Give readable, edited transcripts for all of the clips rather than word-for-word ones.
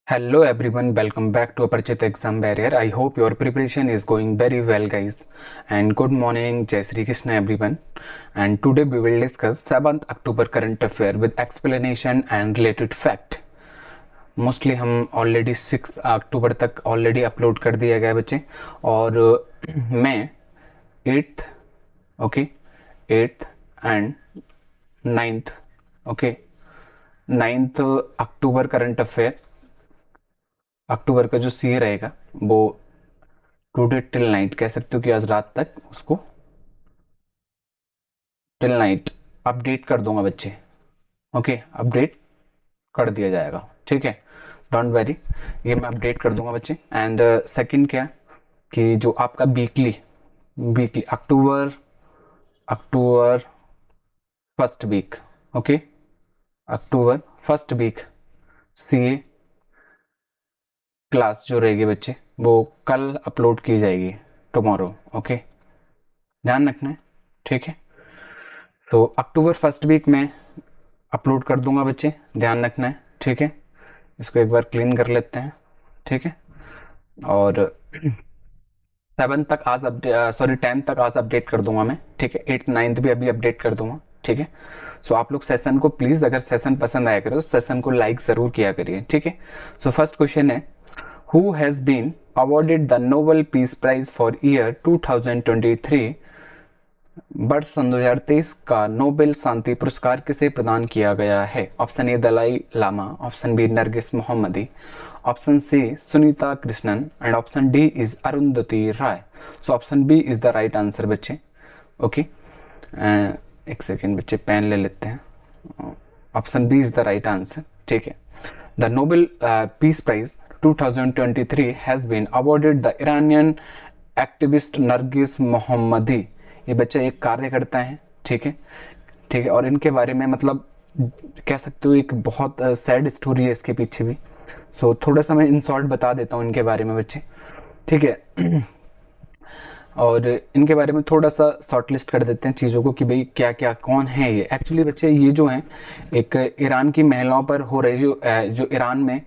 Hello everyone, welcome back to Aparchit Exam Barrier. I hope your preparation is going very well, guys. And good morning, Jai Sri Krishna everyone. And today we will discuss 7th October current affair with explanation and related fact. Mostly हम already 6 अक्टूबर तक already upload कर दिया गया बच्चे, और मैं 8th, okay, 8th and 9th, okay, 9th October current affair, अक्टूबर का जो सीए रहेगा वो टुडे टिल नाइट, कह सकते हो कि आज रात तक उसको टिल नाइट अपडेट कर दूंगा बच्चे। ओके, अपडेट कर दिया जाएगा, ठीक है, डोंट वरी, ये मैं अपडेट कर दूंगा बच्चे। एंड सेकंड क्या कि जो आपका weekly weekly October October first week, okay, October first week CA class जो रहेगी बच्चे वो कल अपलोड की जाएगी, टुमारो, ओके, ध्यान रखना है, ठीक है। तो अक्टूबर फर्स्ट वीक में अपलोड कर दूंगा बच्चे, ध्यान रखना है, ठीक है। इसको एक बार क्लीन कर लेते हैं, ठीक है। और 7 तक आज अपडेट, सॉरी 10 तक आज अपडेट कर दूंगा मैं, ठीक है। 8th 9th भी अभी अपडेट कर दूंगा, ठीक है। सो आप लोग सेशन को प्लीज, अगर सेशन पसंद आया करो तो सेशन को लाइक जरूर किया करिए, ठीक है। सो फर्स्ट क्वेश्चन है, who has been awarded the Nobel Peace Prize for year 2023? वर्ष सन 2023 का नोबेल शांति पुरस्कार किसे प्रदान किया गया है? Option A Dalai Lama, option B Narges Mohammadi, option C Sunita Krishnan and option D is Arundhati Roy. So option B is the right answer बच्चे, okay. एक सेकेंड बच्चे, पेन ले लेते हैं। Option B is the right answer, ठीक है। The Nobel peace prize 2023 has been awarded the Iranian activist Narges Mohammadi. ये बच्चा एक कार्यकर्ता है, ठीक है, ठीक है। और इनके बारे में मतलब कह सकते हो एक बहुत सैड स्टोरी है इसके पीछे भी। सो थोड़ा सा मैं इन शॉर्ट बता देता हूँ इनके बारे में बच्चे, ठीक है। और इनके बारे में थोड़ा सा शॉर्ट लिस्ट कर देते हैं चीज़ों को कि भाई क्या क्या कौन है ये। एक्चुअली बच्चे ये जो हैं एक ईरान की महिलाओं पर हो रही जो ईरान में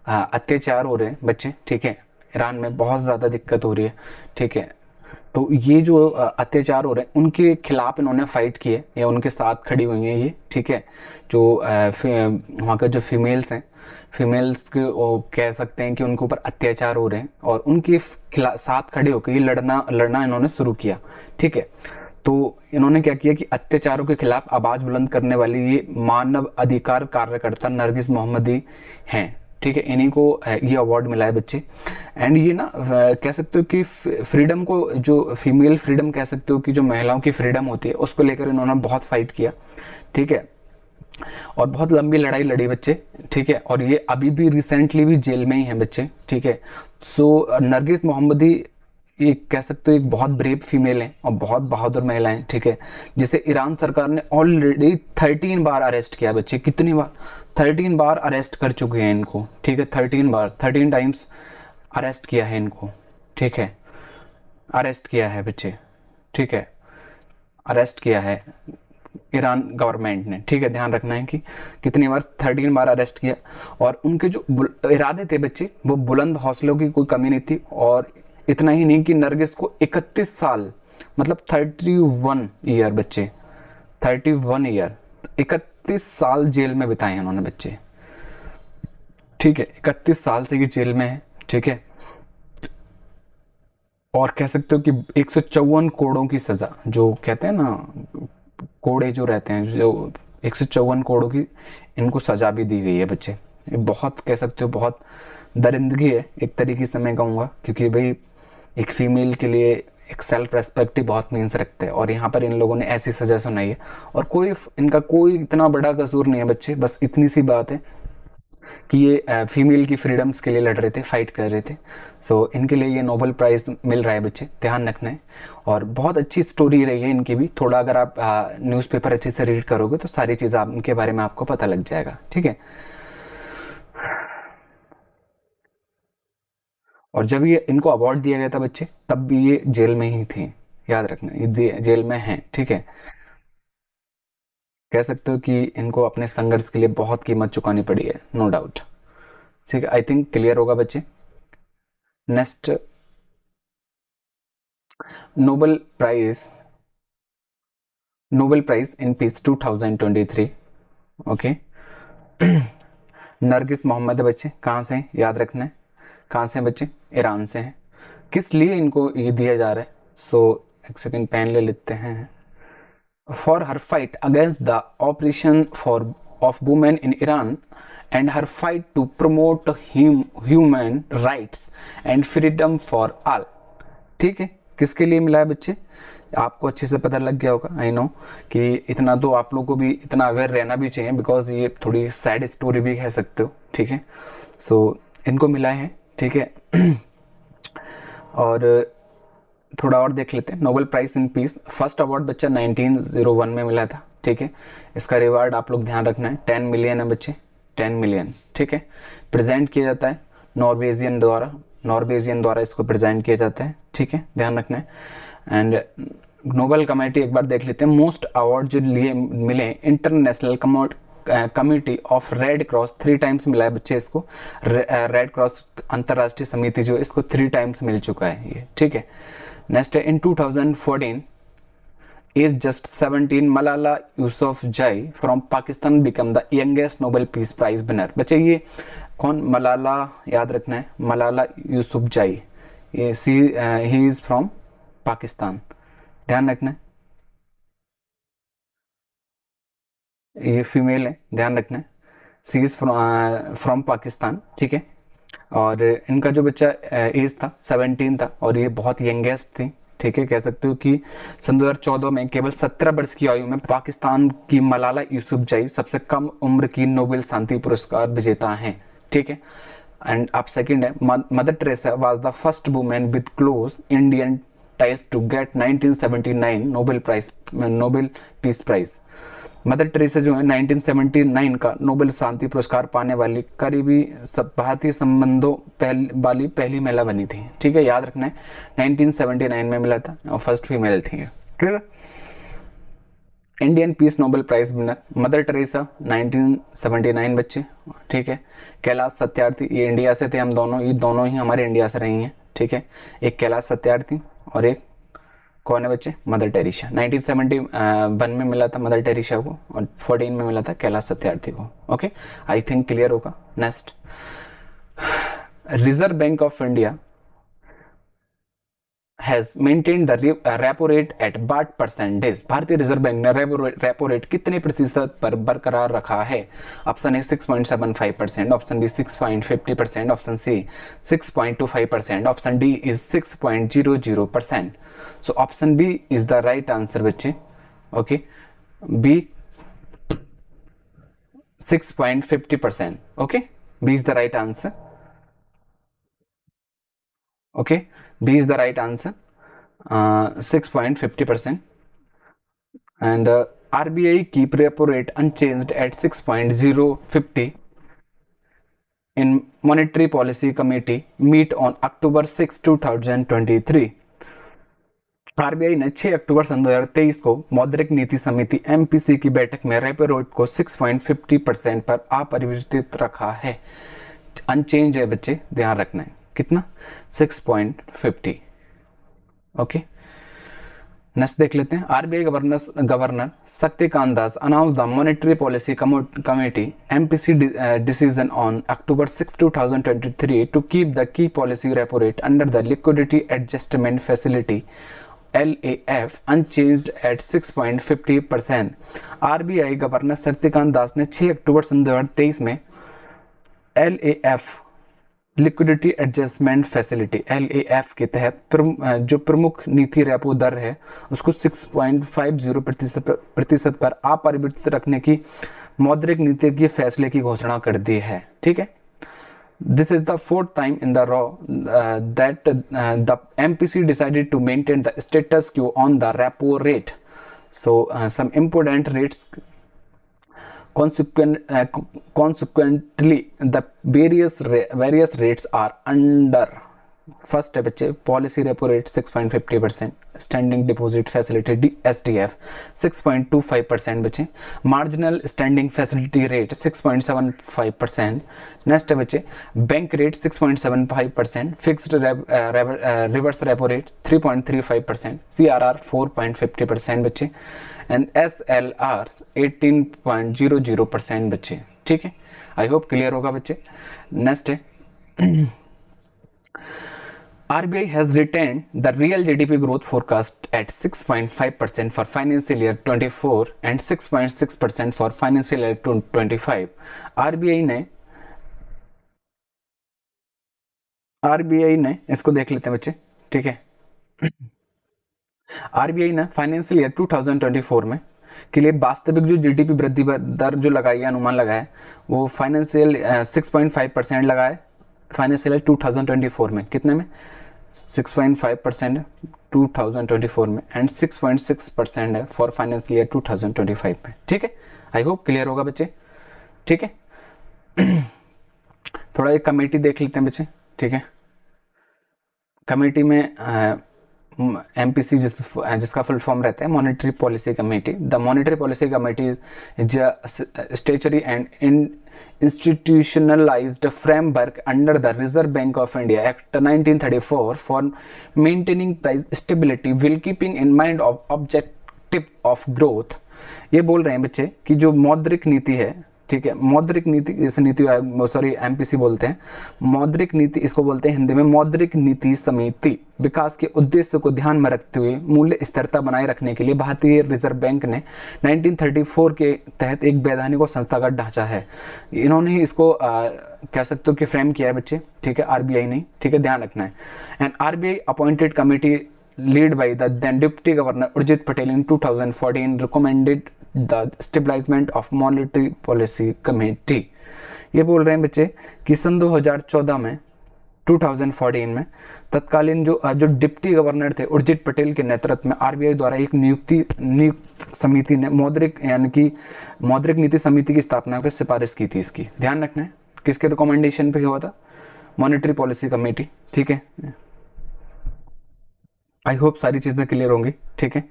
अत्याचार हो रहे हैं बच्चे, ठीक है, ईरान में बहुत ज़्यादा दिक्कत हो रही है, ठीक है। तो ये जो अत्याचार हो रहे हैं उनके खिलाफ इन्होंने फाइट की है या उनके साथ खड़ी हुई हैं ये, ठीक है। जो वहाँ का जो फीमेल्स हैं, फीमेल्स के वो कह सकते हैं कि उनके ऊपर अत्याचार हो रहे हैं और उनके साथ खड़े होकर ये लड़ना इन्होंने शुरू किया, ठीक है। तो इन्होंने क्या किया कि अत्याचारों के खिलाफ आवाज बुलंद करने वाली ये मानव अधिकार कार्यकर्ता नरगिस मोहम्मदी हैं, ठीक है। इन्हीं को ये अवार्ड मिला है बच्चे। एंड ये ना कह सकते हो कि फ्रीडम को, जो फीमेल फ्रीडम कह सकते हो कि जो महिलाओं की फ्रीडम होती है उसको लेकर इन्होंने बहुत फाइट किया, ठीक है, और बहुत लंबी लड़ाई लड़ी बच्चे, ठीक है। और ये अभी भी रिसेंटली भी जेल में ही है बच्चे, ठीक है। सो नरगिस मोहम्मदी ये कह सकते हो एक बहुत ब्रेव फीमेल है और बहुत बहादुर महिला है, ठीक है, जिसे ईरान सरकार ने ऑलरेडी 13 बार अरेस्ट किया बच्चे। कितनी बार? 13 बार अरेस्ट कर चुके हैं इनको, ठीक है, 13 बार, 13 टाइम्स अरेस्ट किया है इनको, ठीक है, अरेस्ट किया है बच्चे, ठीक है, अरेस्ट किया है ईरान गवर्नमेंट ने, ठीक है। ध्यान रखना है कि कितनी बार, 13 बार अरेस्ट किया। और उनके जो इरादे थे बच्चे वो बुलंद हौसलों की कोई कमी नहीं थी। और इतना ही नहीं कि नरगिस को 31 साल, मतलब 31 ईयर बच्चे, 31 ईयर, 31 साल जेल में बिताए उन्होंने बच्चे, ठीक है, 31 साल से ये जेल में है, ठीक है। और कह सकते हो कि 154 कोड़ों की सजा, जो कहते हैं ना कोड़े जो रहते हैं, जो 154 कोड़ों की इनको सजा भी दी गई है बच्चे। ये बहुत कह सकते हो बहुत दरिंदगी है एक तरीके से मैं कहूँगा, क्योंकि भाई एक फीमेल के लिए एक सेल्फ रेस्पेक्ट ही बहुत मीन्स रखते हैं। और यहाँ पर इन लोगों ने ऐसी सजा सुनाई है और कोई इनका कोई इतना बड़ा कसूर नहीं है बच्चे। बस इतनी सी बात है कि ये फीमेल की फ्रीडम्स के लिए लड़ रहे थे, फाइट कर रहे थे। सो इनके लिए ये नोबेल प्राइज मिल रहा है बच्चे, ध्यान रखना है। और बहुत अच्छी स्टोरी रही है इनकी भी। थोड़ा अगर आप न्यूज़पेपर अच्छे से रीड करोगे तो सारी चीज़ आप इनके बारे में आपको पता लग जाएगा, ठीक है। और जब ये इनको अवार्ड दिया गया था बच्चे तब भी ये जेल में ही थे, याद रखना, ये जेल में हैं, ठीक है। कह सकते हो कि इनको अपने संघर्ष के लिए बहुत कीमत चुकानी पड़ी है, नो डाउट। ठीक है, आई थिंक क्लियर होगा बच्चे। Next, Nobel prize, Nobel prize in peace 2023, okay. Narges Mohammad है बच्चे, कहाँ से हैं? याद रखना है, कहाँ से हैं बच्चे? ईरान से हैं। किस लिए इनको ये दिया जा रहा है? सो एक सेकेंड पेन ले लेते हैं। For her fight against the operation for of women in Iran and her fight to promote human rights and freedom for all. ठीक है, किसके लिए मिला है बच्चे? आपको अच्छे से पता लग गया होगा, आई नो कि इतना तो आप लोगों को भी इतना अवेयर रहना भी चाहिए, बिकॉज ये थोड़ी सैड स्टोरी भी कह सकते हो। ठीक है, सो इनको मिला है। ठीक है, और थोड़ा और देख लेते हैं। Nobel prize in peace, first award बच्चा 1901 में मिला था। ठीक है, इसका रिवार्ड आप लोग ध्यान रखना है, 10 मिलियन है बच्चे, 10 मिलियन। ठीक है, प्रेजेंट किया जाता है नॉर्वेजियन द्वारा इसको प्रेजेंट किया जाता है। ठीक है, ध्यान रखना है। एंड नोबेल कमेटी एक बार देख लेते हैं। मोस्ट अवार्ड जो लिए मिले, international committee of red cross 3 times मिला है बच्चे इसको। रेड क्रॉस अंतरराष्ट्रीय समिति जो इसको 3 टाइम्स मिल चुका है ये। ठीक है, नेक्स्ट है, in 2014 age just 17 Malala Yousafzai from Pakistan become the youngest Nobel peace prize winner. बच्चे ये कौन? मलाला, याद रखना है, मलाला यूसुफजई, ये ही इज फ्रॉम पाकिस्तान, ध्यान रखना है। ये फीमेल है, ध्यान रखना है। C is from Pakistan. ठीक है, और इनका जो बच्चा एज था 17 था, और ये बहुत यंगेस्ट थी। ठीक है, कह सकते हो कि सन 2014 में केवल 17 वर्ष की आयु में पाकिस्तान की मलाला यूसुफजई सबसे कम उम्र की नोबेल शांति पुरस्कार विजेता हैं। ठीक है, एंड आप सेकंड है, Mother Teresa was the first women with close Indian ties to get 1979 Nobel peace prize. Mother Teresa जो है 1979 का नोबेल शांति पुरस्कार पाने वाली करीबी भारतीय संबंधों वाली पहली महिला बनी थी। ठीक है, याद रखना है, 1979 में मिला था और फर्स्ट फीमेल थी। ठीक है, Indian peace Nobel prize winner Mother Teresa 1979 बच्चे। ठीक है, कैलाश सत्यार्थी, ये इंडिया से थे, हम दोनों, ये दोनों ही हमारे इंडिया से रही हैं। ठीक है, एक कैलाश सत्यार्थी और एक कौन है बच्चे? Mother Teresa. 1971 में मिला था मदर टेरेसा को, और 14 में मिला था कैलाश सत्यार्थी को। ओके, आई थिंक क्लियर होगा। Next, Reserve Bank of India has maintained the repo rate at 8%। भारतीय रिजर्व बैंक ने रेपो रेट कितने प्रतिशत पर बरकरार रखा है? Option A 6.75%, option B 6.50%, option C 6.25%, option D is 6.00%। So option B is the right answer बच्चे। Okay, B 6.50%। Okay, B is the right answer. Okay, B is the right answer, 6.50%. And RBI keep repo rate unchanged at 6.050 in Monetary Policy Committee meet on October 6, 2023। RBI ने 6 अक्टूबर सन 2023 को मौद्रिक नीति समिति MPC की बैठक में रेपो रेट को 6.50% पर अपरिवर्तित रखा है। अनचेंज है बच्चे, ध्यान रखना है। कितना? 6.50। ओके, नेक्स्ट देख लेते हैं। RBI governor Shaktikanta Das announce the monetary policy committee MPC decision on October 6, 2023 to keep the key policy repo rate under the liquidity adjustment facility LAF unchanged at 6.50%। RBI governor Shaktikanta Das ने 6 अक्टूबर सन 2023 में LAF liquidity adjustment facility LAF के तहत जो प्रमुख नीति repo दर है उसको 6.50% पर अपरिवर्तित रखने की मौद्रिक नीति के फैसले की घोषणा कर दी है। ठीक है, this is the fourth time in the row that the MPC decided to maintain the status quo on the repo rate. So some important rates consequently the various rates are under first है बच्चे policy repo rate 6.50%, standing deposit facility SDF 6.25% बच्चे, marginal standing facility rate 6.75%। Next है बच्चे bank rate 6.75%, fixed reverse repo rate 3.35%, CRR 4.50% बच्चे and SLR 18.00% बच्चे। ठीक है, आई hope clear होगा बच्चे। नेक्स्ट है RBI has retained the real GDP growth forecast at 6.5% for financial year 24 and 6.6% for financial year 25। RBI ने इसको देख लेते हैं बच्चे। ठीक है, RBI ने फाइनेंशियल ईयर 2024 में के लिए वास्तविक जो GDP वृद्धि दर जो लगाई है, अनुमान लगाया है, वो फाइनेंशियल 6.5% लगाया फाइनेंशियल ईयर 2024 में। कितने में? 6.5% 2024 में एंड 6.6% है फॉर फाइनेंशियल ईयर 2025 में। ठीक है, आई होप क्लियर होगा बच्चे। ठीक है, थोड़ा एक कमेटी देख लेते हैं बच्चे। ठीक है, कमेटी में MPC जिसका फुल फॉर्म रहता है monetary policy committee. The monetary policy committee is statutory and institutionalized framework under the Reserve Bank of India Act 1934 for maintaining price stability while keeping in mind of objective of growth। ये बोल रहे हैं बच्चे कि जो मौद्रिक नीति है, ठीक है, मौद्रिक नीति, इस नीति सॉरी MPC बोलते हैं, मौद्रिक नीति इसको बोलते हैं हिंदी में मौद्रिक नीति समिति, विकास के उद्देश्य को ध्यान में रखते हुए मूल्य स्थिरता बनाए रखने के लिए भारतीय रिजर्व बैंक ने 1934 के तहत एक वैधानिक और संस्थागत ढांचा है। इन्होंने ही इसको कह सकते हो कि फ्रेम किया है बच्चे। ठीक है, RBI नहीं। ठीक है, ध्यान रखना है। And RBI appointed committee lead by the then deputy governor Urjit Patel in 2014 recommended the establishment of monetary policy committee. ये बोल रहे हैं बच्चे कि सन 2014 में 2014 में तत्कालीन जो डिप्टी गवर्नर थे उर्जित पटेल के नेतृत्व में RBI द्वारा एक नियुक्त समिति ने मौद्रिक यानी कि मौद्रिक नीति समिति की स्थापना पर सिफारिश की थी। इसकी ध्यान रखना है, किसके रिकमेंडेशन पे हुआ था? Monetary policy committee. ठीक है, आई होप सारी चीजें क्लियर होंगी। ठीक है,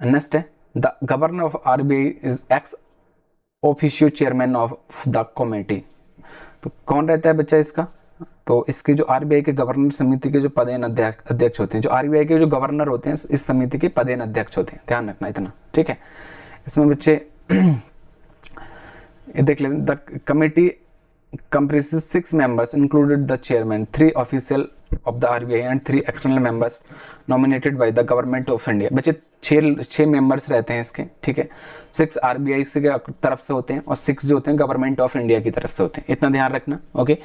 नेक्स्ट है the governor of RBI is ex officio chairman of the committee. तो कौन रहता है बच्चा इसका? तो इसके जो RBI के गवर्नर समिति के जो पदेन अध्यक्ष होते हैं, जो RBI के जो गवर्नर होते हैं इस समिति के पदेन अध्यक्ष होते हैं। ध्यान रखना इतना। ठीक है, इसमें बच्चे ये देख लेते हैं। The committee comprises 6 members included the chairman, 3 official of the RBI and 3 external members nominated by the government of India। बच्चे 6 मेंबर्स रहते हैं इसके। ठीक है, 6 RBI से तरफ से होते हैं और 6 जो होते हैं गवर्नमेंट ऑफ इंडिया की तरफ से होते हैं। इतना ध्यान रखना। ओके,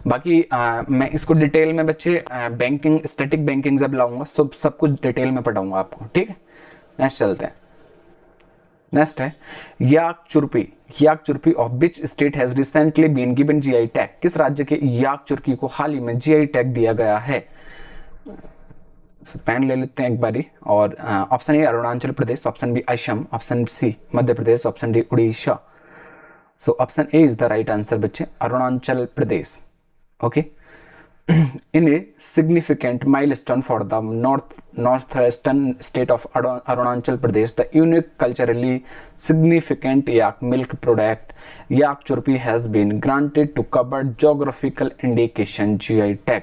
बाकी मैं इसको डिटेल में बच्चे बैंकिंग स्टैटिक बैंकिंग जब लाऊंगा तो सब कुछ डिटेल में पढ़ाऊंगा आपको। ठीक है, नेक्स्ट चलते हैं। नेक्स्ट है yak churpi of which state has recently been given GI tag. किस राज्य के याक चुर्की को हाल ही में GI टैग दिया गया है? पेन ले लेते हैं एक बारी। और option A Arunachal Pradesh, option B Assam, option C Madhya Pradesh, option D Orissa. So option A is the right answer बच्चे, Arunachal Pradesh. Okay, in a significant milestone for the northwestern state of Arunachal Pradesh, the unique culturally significant yak milk product yak churpi has been granted to covered geographical indication GI tag।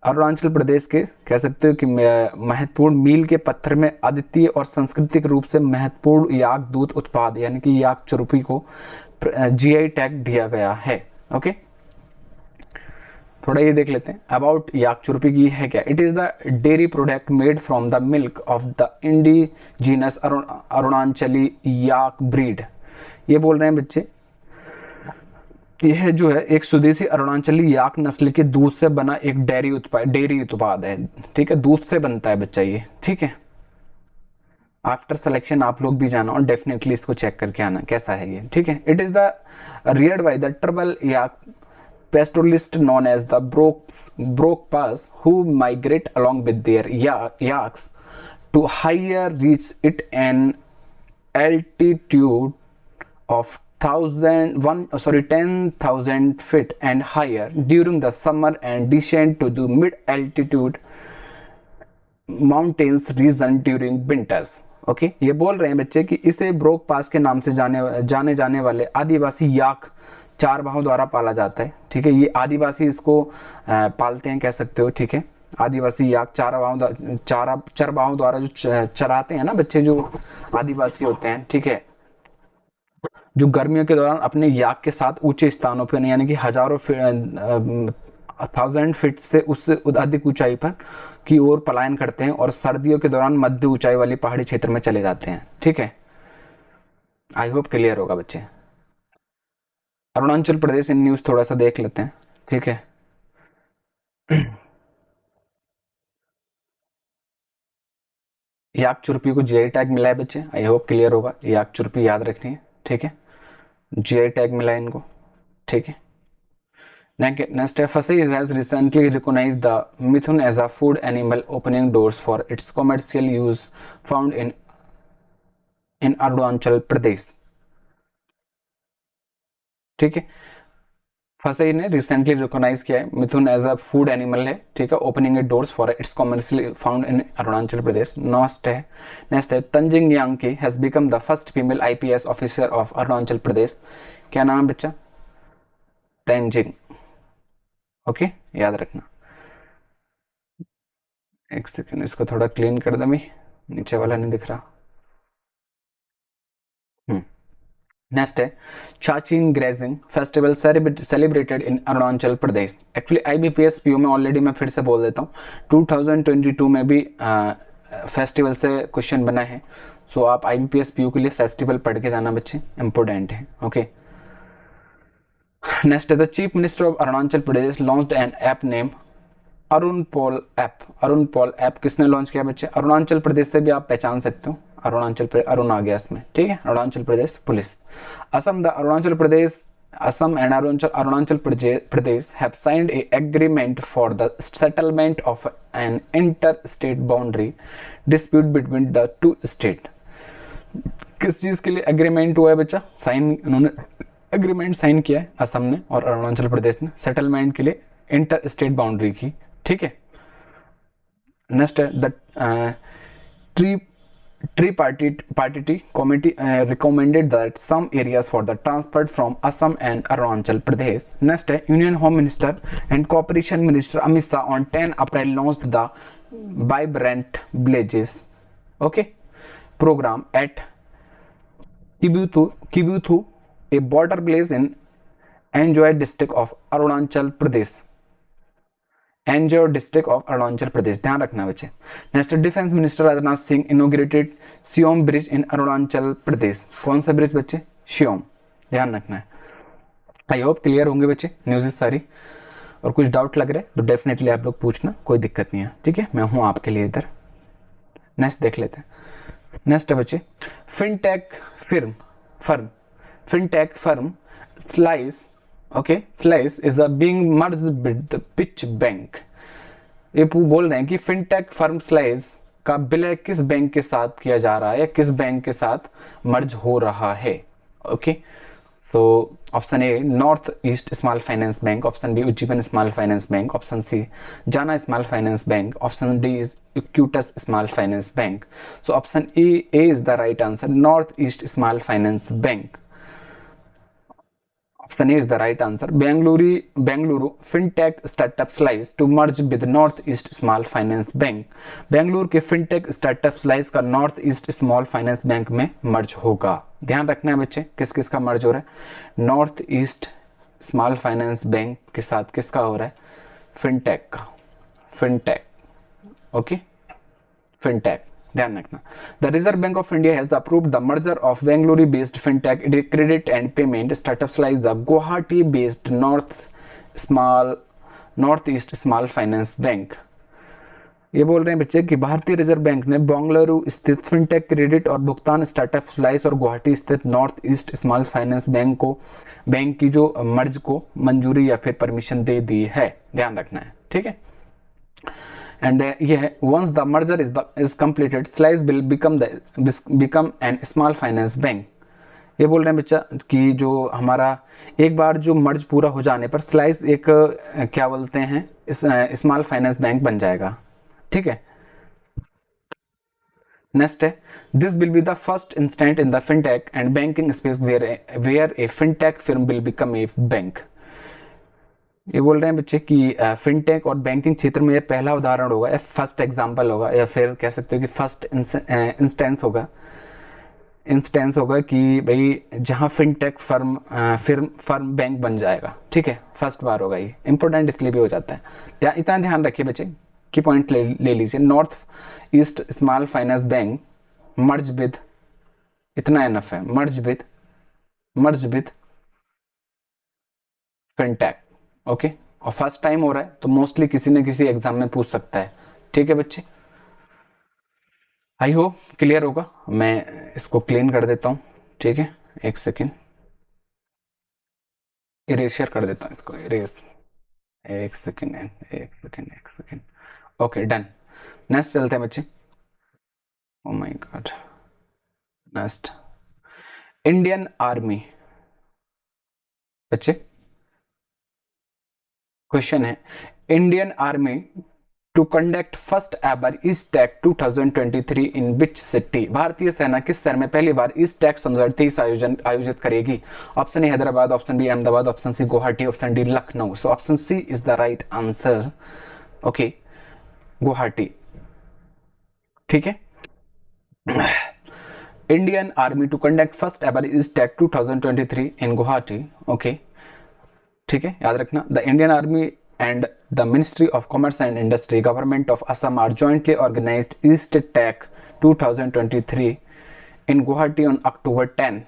Arunachal Pradesh के कह सकते हो कि महत्वपूर्ण मील के पत्थर में अद्वितीय और सांस्कृतिक रूप से महत्वपूर्ण याक दूध उत्पाद यानी कि याक चुर्पी को GI टैग दिया गया है। ओके, थोड़ा ये देख लेते हैं अबाउट याक चुर्पी की है क्या। It is the dairy product made from the milk of the indigenous Arunachali yak breed. ये बोल रहे हैं बच्चे यह जो है एक स्वदेशी अरुणाचली याक नस्ल के दूध से बना एक डेयरी उत्पाद है। ठीक है, दूध से बनता है बच्चा ये। ठीक है, आफ्टर सिलेक्शन आप लोग भी जाना और डेफिनेटली इसको चेक करके आना कैसा है ये। ठीक है, it is the Rudyard by the trouble yak pastoralist known as the Brokpas who migrate along with their yaks to higher reach it an altitude of 10,000 feet and higher during the summer and descend to the mid altitude mountains reason during winters. Okay, ये बोल रहे हैं बच्चे कि इसे broke पास के नाम से जाने जाने वाले आदिवासी याक चारवाहों द्वारा पाला जाता है। ठीक है, ये आदिवासी इसको पालते हैं, कह सकते हो। ठीक है, आदिवासी याक चरवाहों द्वारा जो चराते हैं ना बच्चे, जो आदिवासी होते हैं। ठीक है, जो गर्मियों के दौरान अपने याक के साथ ऊंचे स्थानों पर, यानी कि हजारों 1000 फीट से उससे अधिक ऊंचाई पर की ओर पलायन करते हैं और सर्दियों के दौरान मध्य ऊंचाई वाली पहाड़ी क्षेत्र में चले जाते हैं। ठीक है, आई होप क्लियर होगा बच्चे। अरुणाचल प्रदेश इन न्यूज थोड़ा सा देख लेते हैं। ठीक है, याक चुरपी को जीआई टैग मिला है बच्चे, आई होप क्लियर होगा। याक चुरपी याद रखनी है। ठीक है, जीआई टैग मिला है इनको। ठीक है, next FSA has recently recognized the mithun as a food animal, opening doors for its commercial use found in Arunachal Pradesh। ठीक है, FSA ने रिसेंटली रिकॉग्नाइज किया है mithun as a food animal है। ठीक है, opening it doors for its commercial found in Arunachal Pradesh. Next है Tenzing Yanki has become the first female IPS officer of Arunachal Pradesh. क्या नाम है बच्चा? तंजिंग। ओके, याद रखना। एक सेकंड, इसको थोड़ा क्लीन कर दे, मैं नीचे वाला नहीं दिख रहा। नेक्स्ट है Chachin grazing festival celebrated in Arunachal Pradesh. Actually IBPS PO में ऑलरेडी मैं फिर से बोल देता हूँ, 2022 में भी फेस्टिवल से क्वेश्चन बना है। सो आप IBPS PO के लिए फेस्टिवल पढ़ के जाना बच्चे, इंपॉर्टेंट है। ओके, नेक्स्ट है the chief minister of Arunachal Pradesh launched N app name Arun Paul app. Arun Paul app किसने लॉन्च किया बच्चे? अरुणाचल प्रदेश से भी आप पहचान सकते हो, अरुणाचल प्रदेश, अरुण आ गया इसमें। ठीक है, Arunachal Pradesh police. Assam, the Arunachal Pradesh, Assam and Arunachal Pradesh have signed a agreement for the settlement of an inter state boundary dispute between the two state. किस चीज के लिए एग्रीमेंट हुआ है बच्चा? साइन, उन्होंने एग्रीमेंट साइन किया है असम ने और अरुणाचल प्रदेश ने सेटलमेंट के लिए इंटर स्टेट बाउंड्री की। ठीक है, नेक्स्ट है the tripartite committee recommended that some areas for the transfer from Assam and Arunachal Pradesh. Next, Union Home Minister and Cooperation Minister Amit Shah on 10 April launched the Vibrant Villages program at Kibuthu, a border village in Anjoy district of Arunachal Pradesh। Anjaw district of Arunachal Pradesh, ध्यान रखना बच्चे। Next, defence minister Rajnath Singh inaugurated Siom bridge in Arunachal Pradesh. कौन सा bridge बच्चे? सियोम, ध्यान रखना है। आई hope clear होंगे बच्चे न्यूज़ सारी। और कुछ डाउट लग रहे तो डेफिनेटली आप लोग पूछना, कोई दिक्कत नहीं है। ठीक है, मैं हूं आपके लिए इधर। नेक्स्ट देख लेते हैं। नेक्स्ट है बच्चे fintech firm slice. Okay, slice is being merged with the pitch bank. ये बोल रहे हैं कि फिनटेक फर्म स्लाइस का विलय किस बैंक के साथ किया जा रहा है, किस बैंक के साथ मर्ज हो रहा है। Okay, so option A North East small finance bank, option B Ujjivan small finance bank, option C Jana small finance bank, option D is Equitas small finance bank. So option A is the right answer, North East small finance bank. Option A is the right answer. Bengaluru fintech startup slice to merge with North East Small Finance Bank. Bengaluru K fintech startup slice का north East small finance bank में मर्ज होगा। ध्यान रखना है बच्चे, किस किस का मर्ज हो रहा है? North East small finance bank के साथ किसका हो रहा है? फिनटेक का। फिनटेक, ओके, फिनटेक, ध्यान रखना। The Reserve Bank of India has approved the merger of Bengaluru based fintech credit and payment startup like the Guwahati based north East small finance bank. ये बोल रहे हैं बच्चे कि भारतीय रिजर्व बैंक ने बेंगलुरु स्थित फिनटेक क्रेडिट और भुगतान स्टार्टअप स्लाइस और गुवाहाटी स्थित north East small finance bank की जो मर्ज को मंजूरी या फिर परमिशन दे दी है। ध्यान रखना है, ठीक है। And once the merger is completed, Slice will become an small finance bank। ये बोल रहे हैं बच्चा कि जो हमारा एक बार जो मर्ज पूरा हो जाने पर स्लाइस एक क्या बोलते हैं स्मॉल फाइनेंस बैंक बन जाएगा। ठीक है, नेक्स्ट है this will be the first instant in the fintech and banking space where a fintech firm will become a bank. ये बोल रहे हैं बच्चे कि फिनटेक और बैंकिंग क्षेत्र में ये पहला उदाहरण होगा या फर्स्ट एग्जांपल होगा या फिर कह सकते हो कि फर्स्ट इंस्टेंस होगा कि भाई जहां फिनटेक फर्म बैंक बन जाएगा। ठीक है, फर्स्ट बार होगा, ये इंपॉर्टेंट इसलिए भी हो जाता है। इतना ध्यान रखिए बच्चे की पॉइंट ले लीजिए, north East small finance bank merge with, इतना एनफ है, मर्ज विद फिनटेक। ओके, और फर्स्ट टाइम हो रहा है तो मोस्टली किसी न किसी एग्जाम में पूछ सकता है। ठीक है बच्चे, आई होप क्लियर होगा। मैं इसको क्लीन कर देता हूं। ठीक है, एक सेकेंड, इरेजर कर देता हूं इसको, इरेज, एक सेकेंड। Okay, done. नेक्स्ट चलते हैं बच्चे। Oh my God, next Indian army. बच्चे क्वेश्चन है Indian army to conduct first ever East Tech 2023 in which city. भारतीय सेना किस शहर में पहली बार ईस्ट टैक 2023 आयोजित करेगी? Option A Hyderabad, option B Ahmedabad, option C Guwahati, option D Lucknow. So option C is the right answer. Okay, Guwahati. ठीक है, Indian army to conduct first ever East Tech 2023 in Guwahati. Okay, ठीक है, याद रखना। The Indian army and the Ministry of Commerce and Industry, Government of Assam are jointly organized East Tech 2023 in Guwahati on October 10।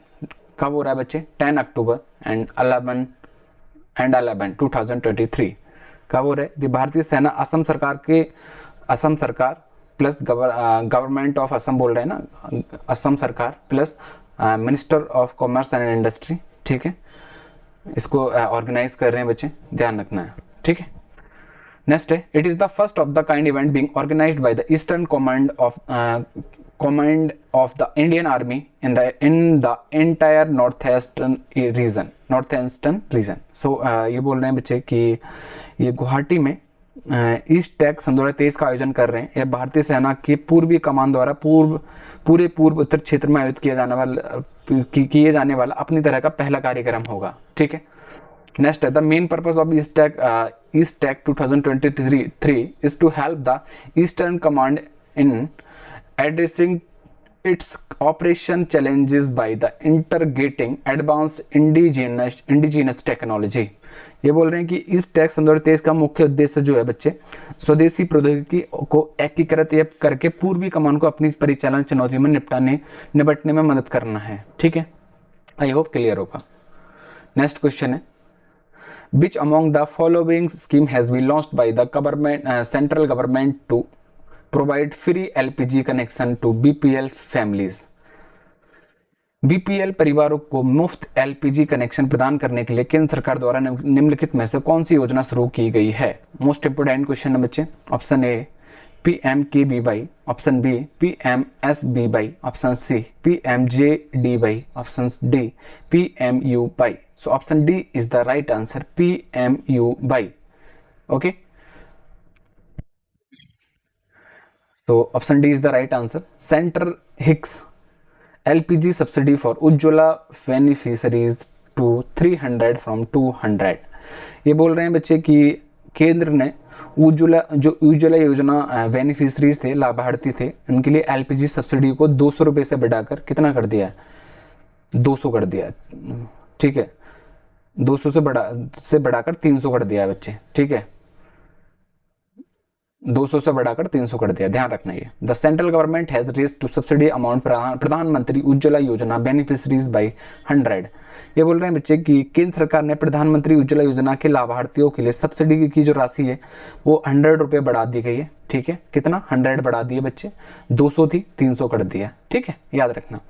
कब हो रहा है बच्चे? 10 October and 11 2023 कब हो रहा है? भारतीय सेना असम सरकार प्लस गवर्नमेंट ऑफ असम बोल रहे हैं ना, असम सरकार plus minister of commerce and industry. ठीक है, इसको ऑर्गेनाइज कर रहे हैं बच्चे, ध्यान रखना है। ठीक है, नेक्स्ट है it is the first of the kind event being organised by the eastern command of the Indian army in the entire north eastern region. So ये बोल रहे हैं बच्चे कि ये गुवाहाटी में ईस्ट टैक 2023 का आयोजन कर रहे हैं। यह भारतीय सेना की पूर्वी कमान द्वारा पूरे पूर्व उत्तर क्षेत्र में आयोजित किए जाने वाला अपनी तरह का पहला कार्यक्रम होगा। ठीक है, नेक्स्ट है the main purpose of East Tech 2023 is to help the eastern command in addressing its operation challenges by the integrating advanced indigenous technology. ये बोल रहे हैं कि ईस्ट टैक 2023 का मुख्य उद्देश्य जो है बच्चे, स्वदेशी प्रौद्योगिकी को एकीकृत करके पूर्वी कमान को अपनी परिचालन चुनौतियों में निपटने में मदद करना है। ठीक है, आई होप क्लियर होगा। नेक्स्ट क्वेश्चन है which among the following scheme has been launched by the central government to provide free LPG connection to BPL families। BPL परिवारों को मुफ्त LPG कनेक्शन प्रदान करने के लिए केंद्र सरकार द्वारा निम्नलिखित में से कौन सी योजना शुरू की गई है? मोस्ट इंपोर्टेंट क्वेश्चन है बच्चे। Option A PMKBY, option B PMSBY, option C PMJDY, option D PMUY। So option D is the right answer, PMUY. Okay, so option D is the right answer। Center Hicks LPG subsidy for Ujjwala beneficiaries to 300 from 200। ये बोल रहे हैं बच्चे कि केंद्र ने उज्ज्वला योजना beneficiaries थे, लाभार्थी थे, उनके लिए LPG सब्सिडी को 200 रुपये से बढ़ाकर कितना कर दिया है? 200 कर दिया है। ठीक है, 200 से बढ़ाकर 300 कर दिया है बच्चे। ठीक है, 200 से बढ़ाकर 300 कर दिया, ध्यान रखना ये। The central government has raised to subsidy amount Pradhan Mantri Ujjwala योजना बेनिफिशरीज बाय 100। ये बोल रहे हैं बच्चे कि केंद्र सरकार ने प्रधानमंत्री उज्ज्वला योजना के लाभार्थियों के लिए सब्सिडी की जो राशि है वो 100 रुपये बढ़ा दी गई है। ठीक है, कितना? 100 बढ़ा दिए बच्चे, 200 थी 300 कर दिया। ठीक है, याद रखना।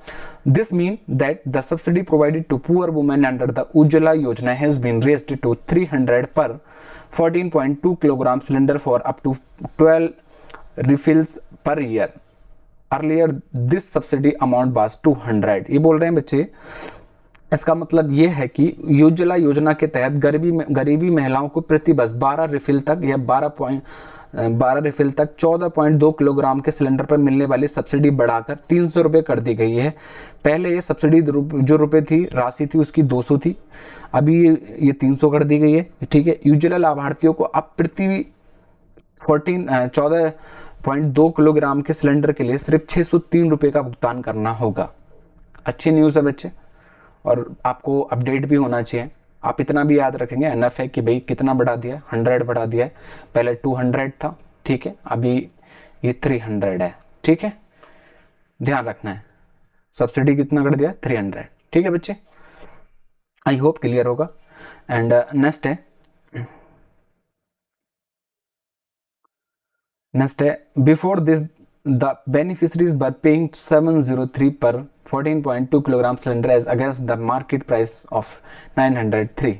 This mean that the subsidy provided to poor women under the Ujjwala Yojana has been raised to 300 per 14.2 kilogram cylinder for up to 12 refills per year। Earlier this subsidy amount was 200। ये बोल रहे हैं बच्चे इसका मतलब ये है कि उज्ज्वला योजना के तहत गरीबी महिलाओं को प्रति बस 12 रिफिल तक या 12 रिफिल तक 14.2 किलोग्राम के सिलेंडर पर मिलने वाली सब्सिडी बढ़ाकर 300 रुपये कर दी गई है। पहले ये सब्सिडी जो रुपये थी, राशि थी उसकी 200 थी, अभी ये 300 कर दी गई है। ठीक है, उज्ज्वला लाभार्थियों को अब प्रति 14.2 किलोग्राम के सिलेंडर के लिए सिर्फ 603 रुपये का भुगतान करना होगा। अच्छी न्यूज़ है बच्चे, और आपको अपडेट भी होना चाहिए। आप इतना भी याद रखेंगे एनएफ है कि भाई कितना बढ़ा दिया, 100 बढ़ा दिया है। पहले 200 था, ठीक है, अभी ये 300 है। ठीक है, ध्यान रखना है, सब्सिडी कितना कर दिया, 300। ठीक है बच्चे, आई होप क्लियर होगा। एंड नेक्स्ट है before this the beneficiaries were paying 703 per 14.2 kilogram cylinder as against the market price of 903।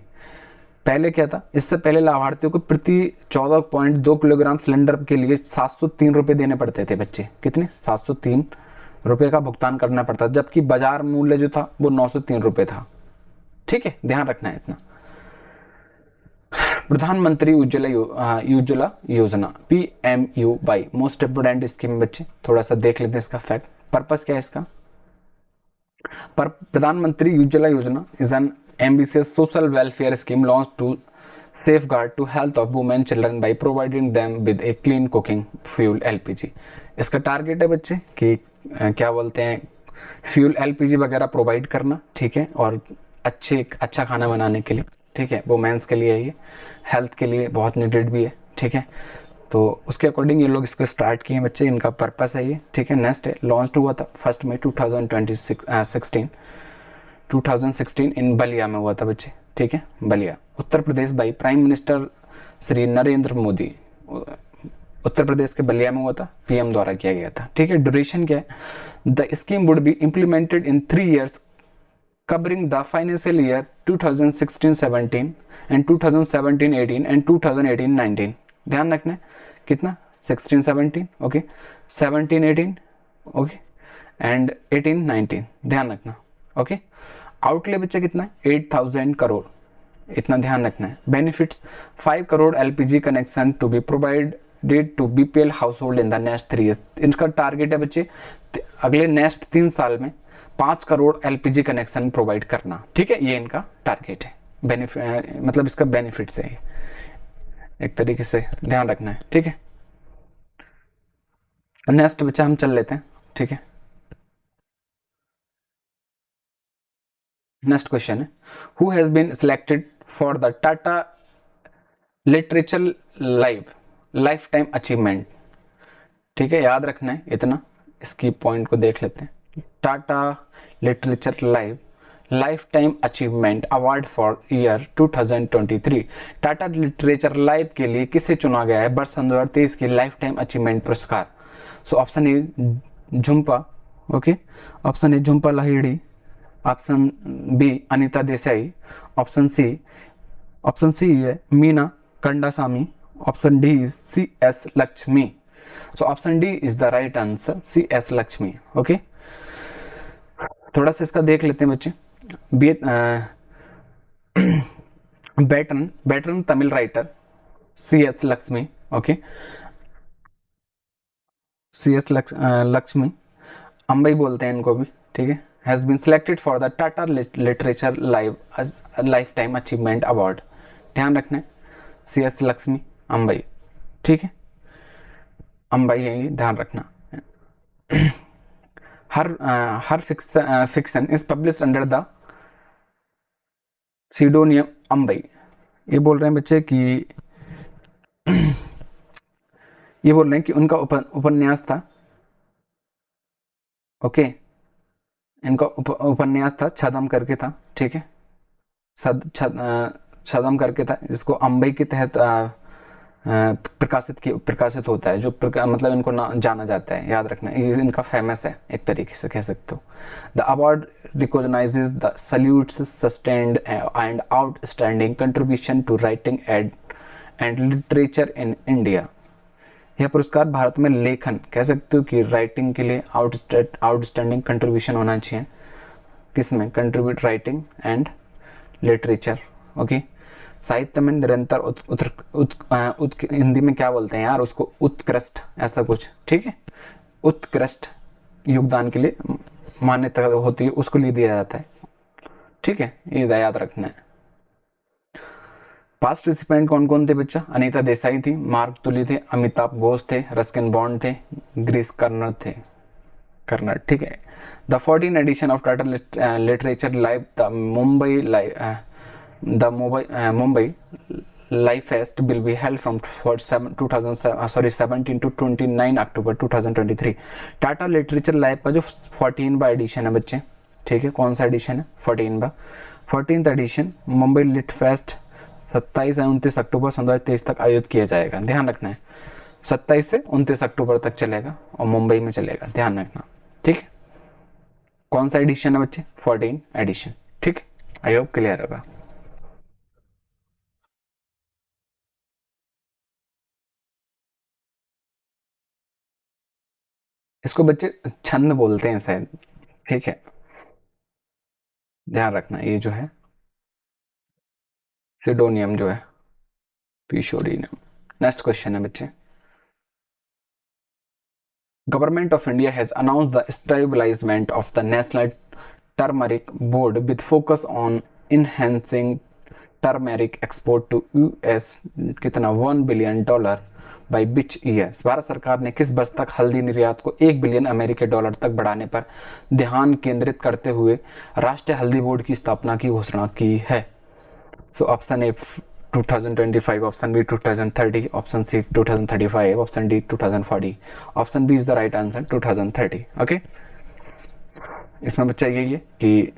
पहले क्या था, इससे पहले लाभार्थियों को प्रति 14.2 किलोग्राम सिलेंडर के लिए 703 रुपये देने पड़ते थे बच्चे। कितने, 703 रुपये का भुगतान करना पड़ता, जबकि बाजार मूल्य जो था वो 903 रुपये था। ठीक है, ध्यान रखना है इतना। प्रधानमंत्री उज्ज्वला योजना PMUY मोस्ट इम्पोर्टेंट स्कीम बच्चे, थोड़ा सा देख लेते हैं इसका फैक्ट। पर्पस क्या है इसका, पर Pradhan Mantri Ujjwala Yojana is an ambitious social welfare scheme launch to safeguard to health of women children by providing them with a clean cooking fuel LPG। इसका टारगेट है बच्चे कि क्या बोलते हैं, फ्यूल LPG वगैरह प्रोवाइड करना। ठीक है, और अच्छा खाना बनाने के लिए। ठीक है, वुमेन्स के लिए, ये हेल्थ के लिए बहुत नीडेड भी है। ठीक है, तो उसके अकॉर्डिंग ये लोग इसको स्टार्ट किए हैं बच्चे, इनका पर्पस है ये। ठीक है, नेक्स्ट है लॉन्च हुआ था 1 मई 2016 इन बलिया में हुआ था बच्चे। ठीक है, Ballia Uttar Pradesh by prime minister Shri Narendra Modi. Uttar Pradesh के बलिया में हुआ था, PM द्वारा किया गया था। ठीक है, ड्यूरेशन क्या है, the scheme would be implemented in 3 years covering the financial year 2016-17 and 2017-18 and 2018-19। ध्यान रखना है कितना, 16-17 ओके, 17-18 ओके, एंड 18-19 ध्यान रखना। ओके, आउटले बच्चे कितना है, 8000 करोड़, इतना ध्यान रखना है। Benefits 5 crore LPG connection to be provided to BPL household in the next 3 years। इनका टारगेट है बच्चे अगले नेक्स्ट 3 साल में 5 करोड़ LPG कनेक्शन प्रोवाइड करना। ठीक है, ये इनका टारगेट है, मतलब इसका बेनिफिट्स है एक तरीके से, ध्यान रखना है। ठीक है, नेक्स्ट बच्चा हम चल लेते हैं। ठीक है, नेक्स्ट क्वेश्चन है, who has been selected for the Tata literature life time achievement. ठीक है, याद रखना है इतना, इसकी पॉइंट को देख लेते हैं। Tata literature life time achievement award for year 2023। Tata literature life के लिए किसे चुना गया है वर्ष 2023 की लाइफ टाइम अचीवमेंट पुरस्कार। So option A Jhumpa, okay, option A Jhumpa Lahiri, option B Anita Desai, option C है Meena Kandasamy, option D is CS Lakshmi. So option D is the right answer, CS Lakshmi. Okay, थोड़ा सा इसका देख लेते हैं बच्चे। Veteran Tamil writer CS Lakshmi, okay, CS Lakshmi, Ambai बोलते हैं इनको भी। ठीक है, has been selected for the Tata literature life time achievement award. ध्यान रखना है, CS लक्ष्मी अंबई। ठीक है, अंबई यही ध्यान रखना। Her fiction is publish under the pseudonym Ambai. ये बोल रहे हैं बच्चे कि ये बोल रहे हैं कि उनका उपन्यास था, ओके, इनका उपन्यास था छदम करके था। ठीक है, छदम करके था, जिसको अंबई के तहत प्रकाशित होता है, जो मतलब इनको जाना जाता है, याद रखना ये इनका फेमस है एक तरीके से कह सकते हो। The award recognizes the salutes sustained and outstanding contribution to writing and literature in India. यह पुरस्कार भारत में लेखन, कह सकते हो कि राइटिंग के लिए आउटस्टैंडिंग कंट्रीब्यूशन होना चाहिए, किस में? Contribute writing and literature. Okay, साहित्य में निरंतर हिंदी में क्या बोलते हैं यार उसको, उत्कृष्ट ऐसा कुछ, ठीक है, उत्कृष्ट योगदान के लिए मान्यता होती है, उसको लिए दिया जाता है, ठीक है, ये याद रखना है। पास्ट रिसिपेंट कौन कौन थे बच्चा? अनीता देसाई थी, मार्क तुली थे, अमिताभ घोष थे, रस्किन बॉन्ड थे, ग्रीस कर्नर थे, कर्नर, ठीक है। The 14 edition of Tata literature live the Mumbai Life Fest will be held from 17 to 29 October 2023। Tata literature live का जो 14वां एडिशन है बच्चे, ठीक है, कौन सा एडिशन है? 14th addition Mumbai lit fest 27 से 29 अक्टूबर 2023 तक आयोजित किया जाएगा। ध्यान रखना है, 27 से 29 अक्टूबर तक चलेगा और मुंबई में चलेगा, ध्यान रखना, ठीक है। कौन सा एडिशन है बच्चे? 14 एडिशन, ठीक है, आई होप क्लियर होगा। इसको बच्चे छंद बोलते हैं शायद, ठीक है, ध्यान रखना। ये जो है सिडोनियम जो है पीशोडियम। नेक्स्ट क्वेश्चन है बच्चे, government of India has announced the establishment of the national turmeric board with focus on enhancing turmeric export to US कितना $1 बिलियन बाई विच ईयर। भारत सरकार ने किस वर्ष तक हल्दी निर्यात को $1 बिलियन अमेरिकी डॉलर तक बढ़ाने पर ध्यान केंद्रित करते हुए राष्ट्रीय हल्दी बोर्ड की स्थापना की घोषणा की है? So option A 2025, option B 2030, option C 2035, option D 2040, option B is the right answer 2030। Okay, इसमें बच्चा यही है कि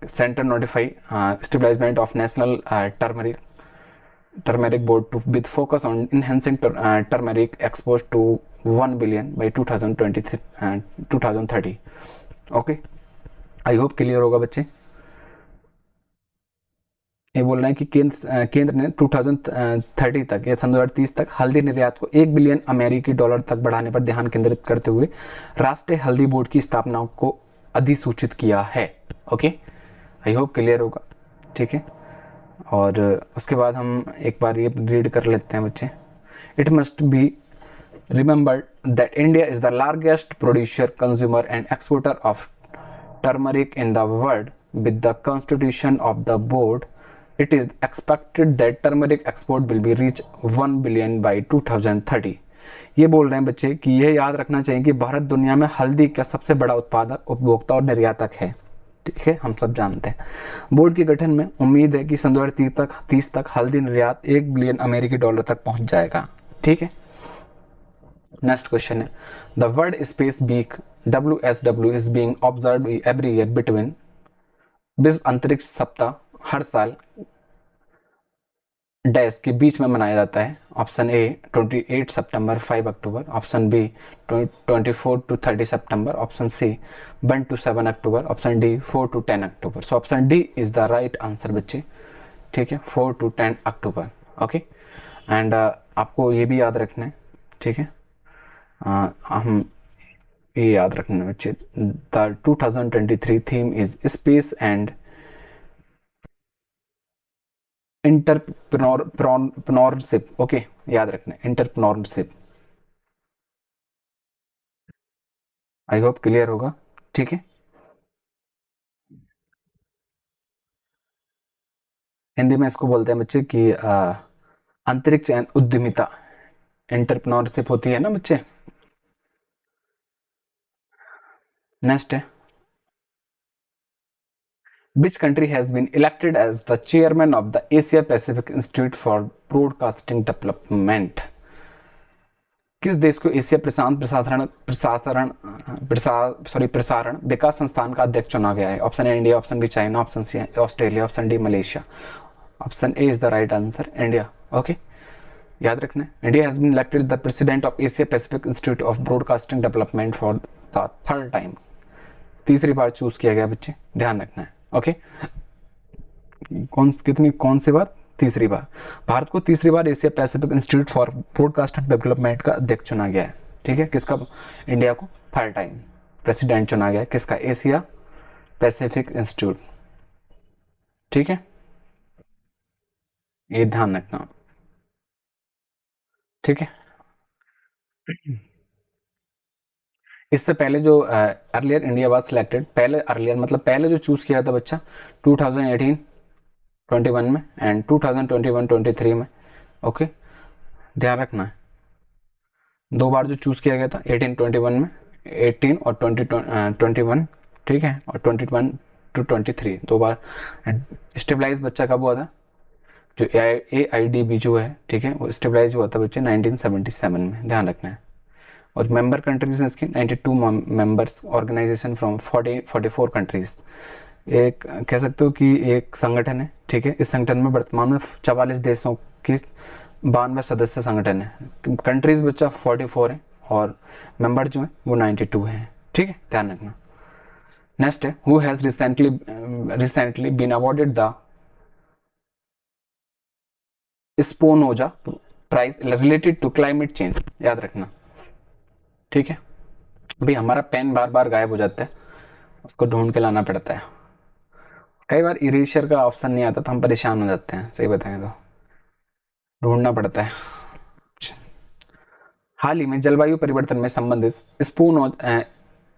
centre notify establishment of national turmeric board to with focus on enhancing turmeric export to 1 billion by 2030। Okay, I hope clear होगा बच्चे। ये बोल रहे हैं कि केंद्र ने 2030 तक या सन 2030 तक हल्दी निर्यात को $1 बिलियन अमेरिकी डॉलर तक बढ़ाने पर ध्यान केंद्रित करते हुए राष्ट्रीय हल्दी बोर्ड की स्थापना को अधिसूचित किया है। ओके, आई होप क्लियर होगा, ठीक है। और उसके बाद हम एक बार ये रीड कर लेते हैं बच्चे। It must be remembered that India is the largest producer, consumer and exporter of turmeric in the world. With the constitution of the board it is expected that turmeric export will be reach 1 billion by 2030। ये बोल रहे हैं बच्चे कि यह याद रखना चाहिए कि भारत दुनिया में हल्दी का सबसे बड़ा उत्पादक, उपभोक्ता और निर्यातक है, ठीक है, हम सब जानते हैं। बोर्ड के गठन में उम्मीद है कि सन 2030 तक हल्दी निर्यात $1 बिलियन अमेरिकी डॉलर तक पहुंच जाएगा, ठीक है। नेक्स्ट क्वेश्चन है, the world space week WSW is being observed every year between. विश्व अंतरिक्ष सप्ताह हर साल डैश के बीच में मनाया जाता है। ऑप्शन ए 28 सितंबर 5 अक्टूबर, ऑप्शन बी 24 to 30 सितंबर, ऑप्शन सी 1 to 7 अक्टूबर, ऑप्शन डी 4 to 10 अक्टूबर। So option D is the right answer बच्चे, ठीक है, 4 to 10 अक्टूबर। ओके, एंड आपको ये भी याद रखना है, ठीक है, हम ये याद रखना है बच्चे, the 2023 theme is space and entrepreneurship. Okay, याद रखना, एंटरप्रेन्योरशिप। आई होप क्लियर होगा, ठीक है। हिंदी में इसको बोलते हैं बच्चे कि अंतरिक्ष उद्यमिता, एंटरप्रेन्योरशिप होती है ना बच्चे। नेक्स्ट है, Which country has been elected as the chairman of the Asia Pacific Institute for Broadcasting Development? किस देश को एशिया प्रसारण विकास संस्थान का अध्यक्ष चुना गया है? Option A India, option B China, option C Australia, option D Malaysia. Option A is the right answer, India. Okay, याद रखना, India has been elected the president of Asia Pacific institute of broadcasting development for the third time. तीसरी बार choose किया गया बच्चे, ध्यान रखना है। ओके, कौन सी बार? तीसरी बार। भारत को तीसरी बार Asia Pacific institute for broadcasting development का अध्यक्ष चुना गया है, ठीक है। किसका? इंडिया को थर्ड टाइम प्रेसिडेंट चुना गया है, किसका? एशिया पैसिफिक इंस्टीट्यूट, ठीक है, ये ध्यान रखना, ठीक है। इससे पहले जो अर्लियर इंडिया वाज सिलेक्टेड, पहले अर्लियर मतलब पहले जो चूज किया था बच्चा 2018 21 में एंड 2021 23 में, ओके, ध्यान रखना है। दो बार जो चूज किया गया था 18 21 में, 18 और 21, ठीक है, और 21 टू 23 दो बार। स्टेबलाइज बच्चा कब हुआ था, जो AIDB जो है, ठीक है, वो स्टेबलाइज हुआ था बच्चे 1977 में, ध्यान रखना है। और मेंबर कंट्रीज हैं इसकी 92 मेंबर्स, ऑर्गेनाइजेशन फ्रॉम 44 कंट्रीज। एक कह सकते हो कि एक संगठन है, ठीक है। इस संगठन में वर्तमान में 44 देशों की 92 सदस्य संगठन है। कंट्रीज बच्चा 44 है और मेंबर जो है वो 92 हैं, ठीक है, ध्यान रखना। नेक्स्ट है, who has recently been awarded the Spinoza prize related to climate change, याद रखना, ठीक है। भाई हमारा पेन बार बार गायब हो जाता है, उसको ढूंढ के लाना पड़ता है। कई बार इरेजर का ऑप्शन नहीं आता तो हम परेशान हो जाते हैं, सही बताएं तो ढूंढना पड़ता है। हाल ही में जलवायु परिवर्तन में संबंधित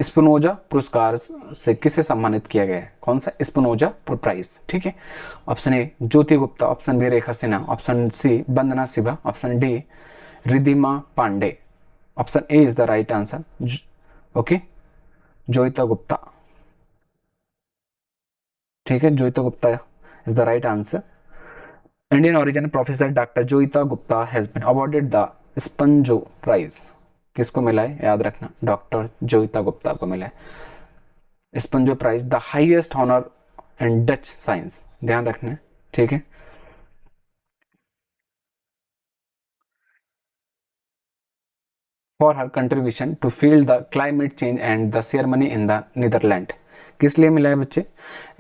स्पिनोजा पुरस्कार से किसे सम्मानित किया गया है, कौन सा स्पिनोजा प्राइज, ठीक है। Option A Jyoti Gupta, option B Rekha Sinha, option C Vandana Shiva, option D Ridhima Pandey. Option A is the right answer, okay, Joyeeta Gupta, ठीक है, Joyeeta Gupta is the right answer. Indian origin professor doctor Joyeeta Gupta has been awarded the Spinoza prize, किसको मिला है, याद रखना, doctor Joyeeta Gupta को मिला है Spinoza prize, the highest honour in Dutch science, ध्यान रखना, ठीक है। For her contribution to field the climate change and the ceremony in the Netherland, किस लिए मिला है बच्चे,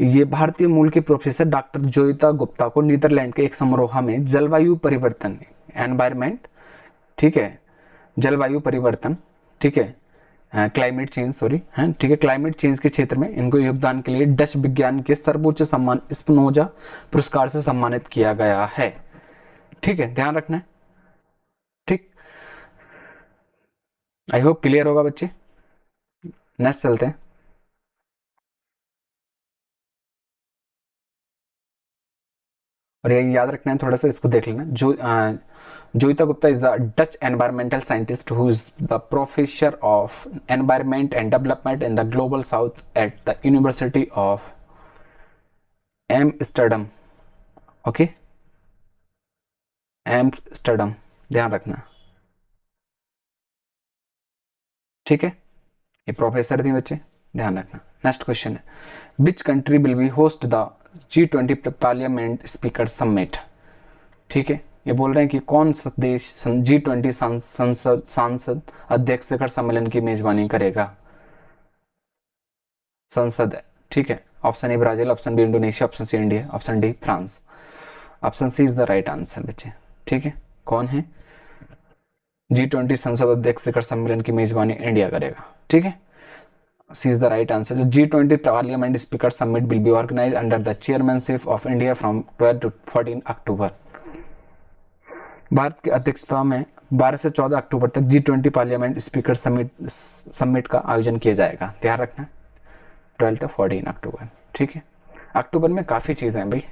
ये भारतीय मूल के प्रोफेसर डॉक्टर जोयिता गुप्ता को नीदरलैंड के एक समारोह में जलवायु परिवर्तन, एनवायरमेंट, ठीक है, जलवायु परिवर्तन, ठीक है, क्लाइमेट चेंज, सॉरी, है, ठीक है, क्लाइमेट चेंज के क्षेत्र में इनको योगदान के लिए डच विज्ञान के सर्वोच्च सम्मान स्पिनोजा पुरस्कार से सम्मानित किया गया है, ठीक है, ध्यान रखना है, ठीक। आई होप क्लियर होगा बच्चे। नेक्स्ट चलते हैं। और ये याद रखना है, थोड़ा सा इसको देख लेना। Joyita Gupta is the Dutch environmental scientist who is the professor of environment and development in the global south at the university of Amsterdam, okay, Amsterdam, ध्यान रखना, ठीक है, ये प्रोफेसर थी बच्चे, ध्यान रखना। नेक्स्ट क्वेश्चन है, which country will be host the G20 parliament speaker summit, ठीक है, ये बोल रहे हैं कि कौन सा देश G20 सांसद अध्यक्ष शिखर सम्मेलन की मेजबानी करेगा, संसद है, ठीक है। Option A Brazil, option B Indonesia, option C India, option D France. Option C is the right answer बच्चे, ठीक है। कौन है G20 संसद अध्यक्ष शिखर सम्मेलन की मेजबानी इंडिया करेगा, ठीक है, C is the right answer. G20 parliament speaker summit will be organise under the chairmanship of India from 12 to 14 October. Bharat की अध्यक्षता में 12 से 14 अक्टूबर तक G20 पार्लियामेंट स्पीकर समिट का आयोजन किया जाएगा, ध्यान रखना, 12 to 14 अक्टूबर, ठीक है। अक्टूबर में काफ़ी चीज़ें हैं भाई,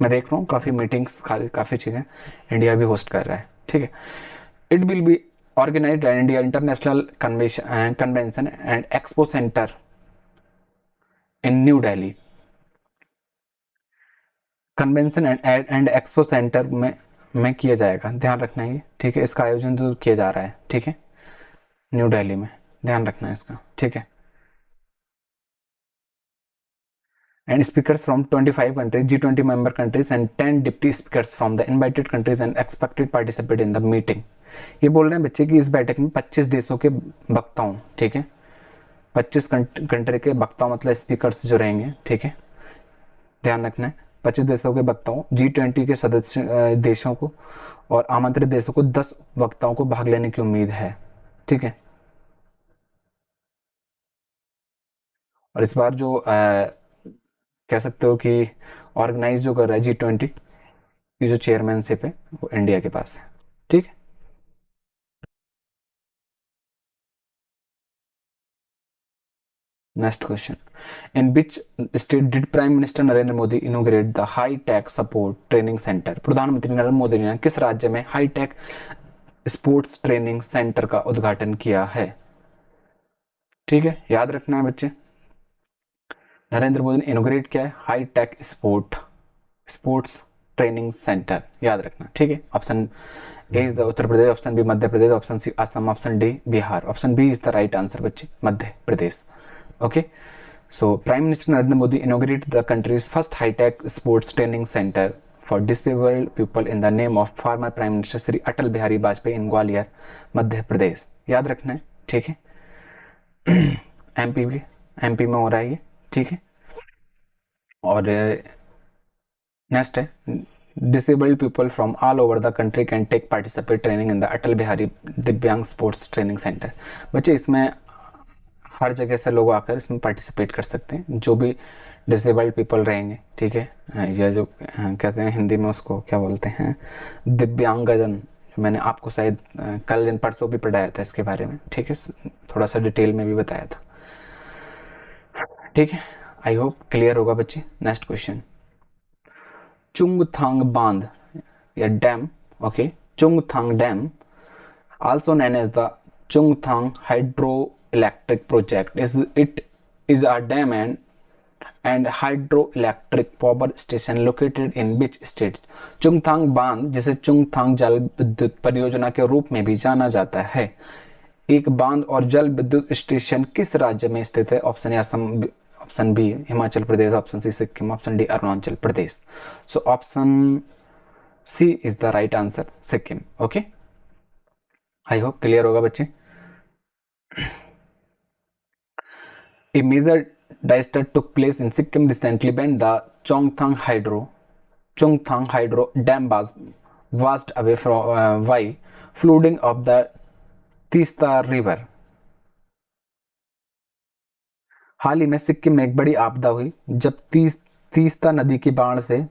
मैं देख रहा हूँ काफ़ी मीटिंग्स, काफ़ी चीज़ें इंडिया भी होस्ट कर रहा है, ठीक है। It will be organised at India international convention and expo centre in New Delhi, convention and expo centre में किया जाएगा, ध्यान रखना है, ठीक है। इसका आयोजन जो किया जा रहा है, ठीक है, न्यू दिल्ली में, ध्यान रखना है इसका, ठीक है। And speakers from 25 countries, G20 member countries and 10 deputy speakers from the invited countries and expected participate in the meeting. ये बोल रहे हैं बच्चे कि इस बैठक में 25 देशों के वक्ताओं, ठीक है, 25 कंट्री के वक्ताओं मतलब स्पीकर्स जो रहेंगे, ठीक है, ध्यान रखना है, 25 देशों के वक्ताओं, G20 के सदस्य देशों को और आमंत्रित देशों को 10 वक्ताओं को भाग लेने की उम्मीद है, ठीक है। और इस बार जो कह सकते हो कि ऑर्गेनाइज जो कर रहा है G20 की जो चेयरमैनशिप है वो इंडिया के पास है। ठीक है। Next question, in which state did prime minister Narendra Modi इनोग्रेट the high tech support training centre? प्रधानमंत्री नरेंद्र मोदी ने किस राज्य में high tech sports training centre का उद्घाटन किया है? ठीक है, याद रखना है बच्चे, नरेंद्र मोदी ने इनोग्रेट किया है high tech sports training centre, याद रखना। ठीक है, option A is the Uttar Pradesh, option B Madhya Pradesh, option C Assam, option D Bihar, option B is the right answer बच्चे, Madhya Pradesh. Okay, so Prime Minister Narendra Modi inaugurated the country's first high-tech sports training center for disabled people in the name of former Prime Minister Shri Atal Bihari Vajpayee in Gwalior, Madhya Pradesh. याद रखना है। ठीक है, MP में हो रहा है ये। ठीक है, और नेक्स्ट है, disabled people from all over the country can take participate training in the Atal Bihari दिव्यांग स्पोर्ट्स ट्रेनिंग सेंटर। बच्चे इसमें हर जगह से लोग आकर इसमें पार्टिसिपेट कर सकते हैं, जो भी डिसेबल्ड पीपल रहेंगे। ठीक है, या जो कहते हैं हिंदी में उसको क्या बोलते हैं, दिव्यांगजन। मैंने आपको शायद कल दिन परसों भी पढ़ाया था इसके बारे में। ठीक है, थोड़ा सा डिटेल में भी बताया था। ठीक है, आई होप क्लियर होगा बच्चे। नेक्स्ट क्वेश्चन, चुंगथांग बांध या dam, okay, Chungthang dam also known as the Chungthang Hydroelectric Project is a dam and hydroelectric power station located in which state? Chungthang बांध, जिसे चुंगथांग जल विद्युत परियोजना के रूप में भी जाना जाता है, एक बांध और जल विद्युत स्टेशन किस राज्य में स्थित है? Option A Assam, option B Himachal Pradesh, option C Sikkim, option D Arunachal Pradesh. So option C is the right answer, Sikkim. Okay, I hope clear होगा बच्चे। A major disaster took place in Sikkim recently when the Chongthang Hydro dam was washed away from by flooding of the Tista River। हाल ही में सिक्किम में एक बड़ी आपदा हुई जब तीस्ता नदी की बाढ़ से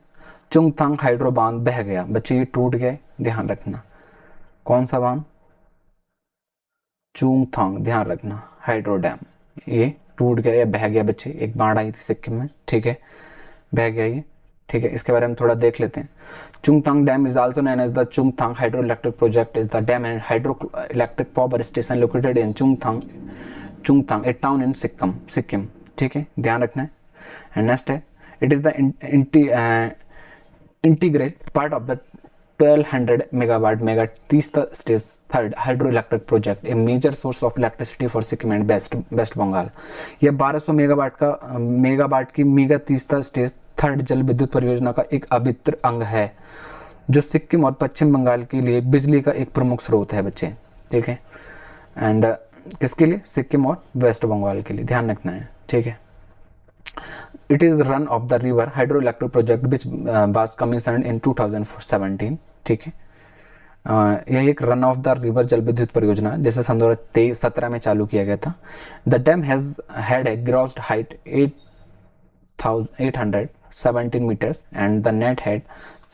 चुंगथांग हाइड्रो बांध बह गया। बच्चे ये टूट गए, ध्यान रखना। कौन सा बांध? चुंगथांग, ध्यान रखना, हाइड्रो डैम ये टूट गया या बह गया बच्चे। एक बाढ़ आई थी सिक्किम में, ठीक है, बह गया ये। ठीक है, इसके बारे में थोड़ा देख लेते हैं। Chungthang dam is also known as the Chungthang hydro electric project is the dam and hydro electric power station located in Chungthang a town in Sikkim. ठीक है, ध्यान रखना है। एंड नेक्स्ट है, it is the integrate part of the 1200 megawatt mega Teesta stage third hydro electric project, a major source of electricity for Sikkim and West Bengal. यह 1200 megawatt की mega Teesta stage third जल विद्युत परियोजना का एक अभिन्न अंग है, जो सिक्किम और पश्चिम बंगाल के लिए बिजली का एक प्रमुख स्रोत है बच्चे। ठीक है, एंड किसके लिए? सिक्किम और वेस्ट बंगाल के लिए, ध्यान रखना है। ठीक है, it is run of the river hydroelectric project which was commissioned in 2017। ठीक है, यह एक रन ऑफ द रिवर जल विद्युत परियोजना जिसे सन 2017 में चालू किया गया था। The dam has had a gross height 817 meters and the net had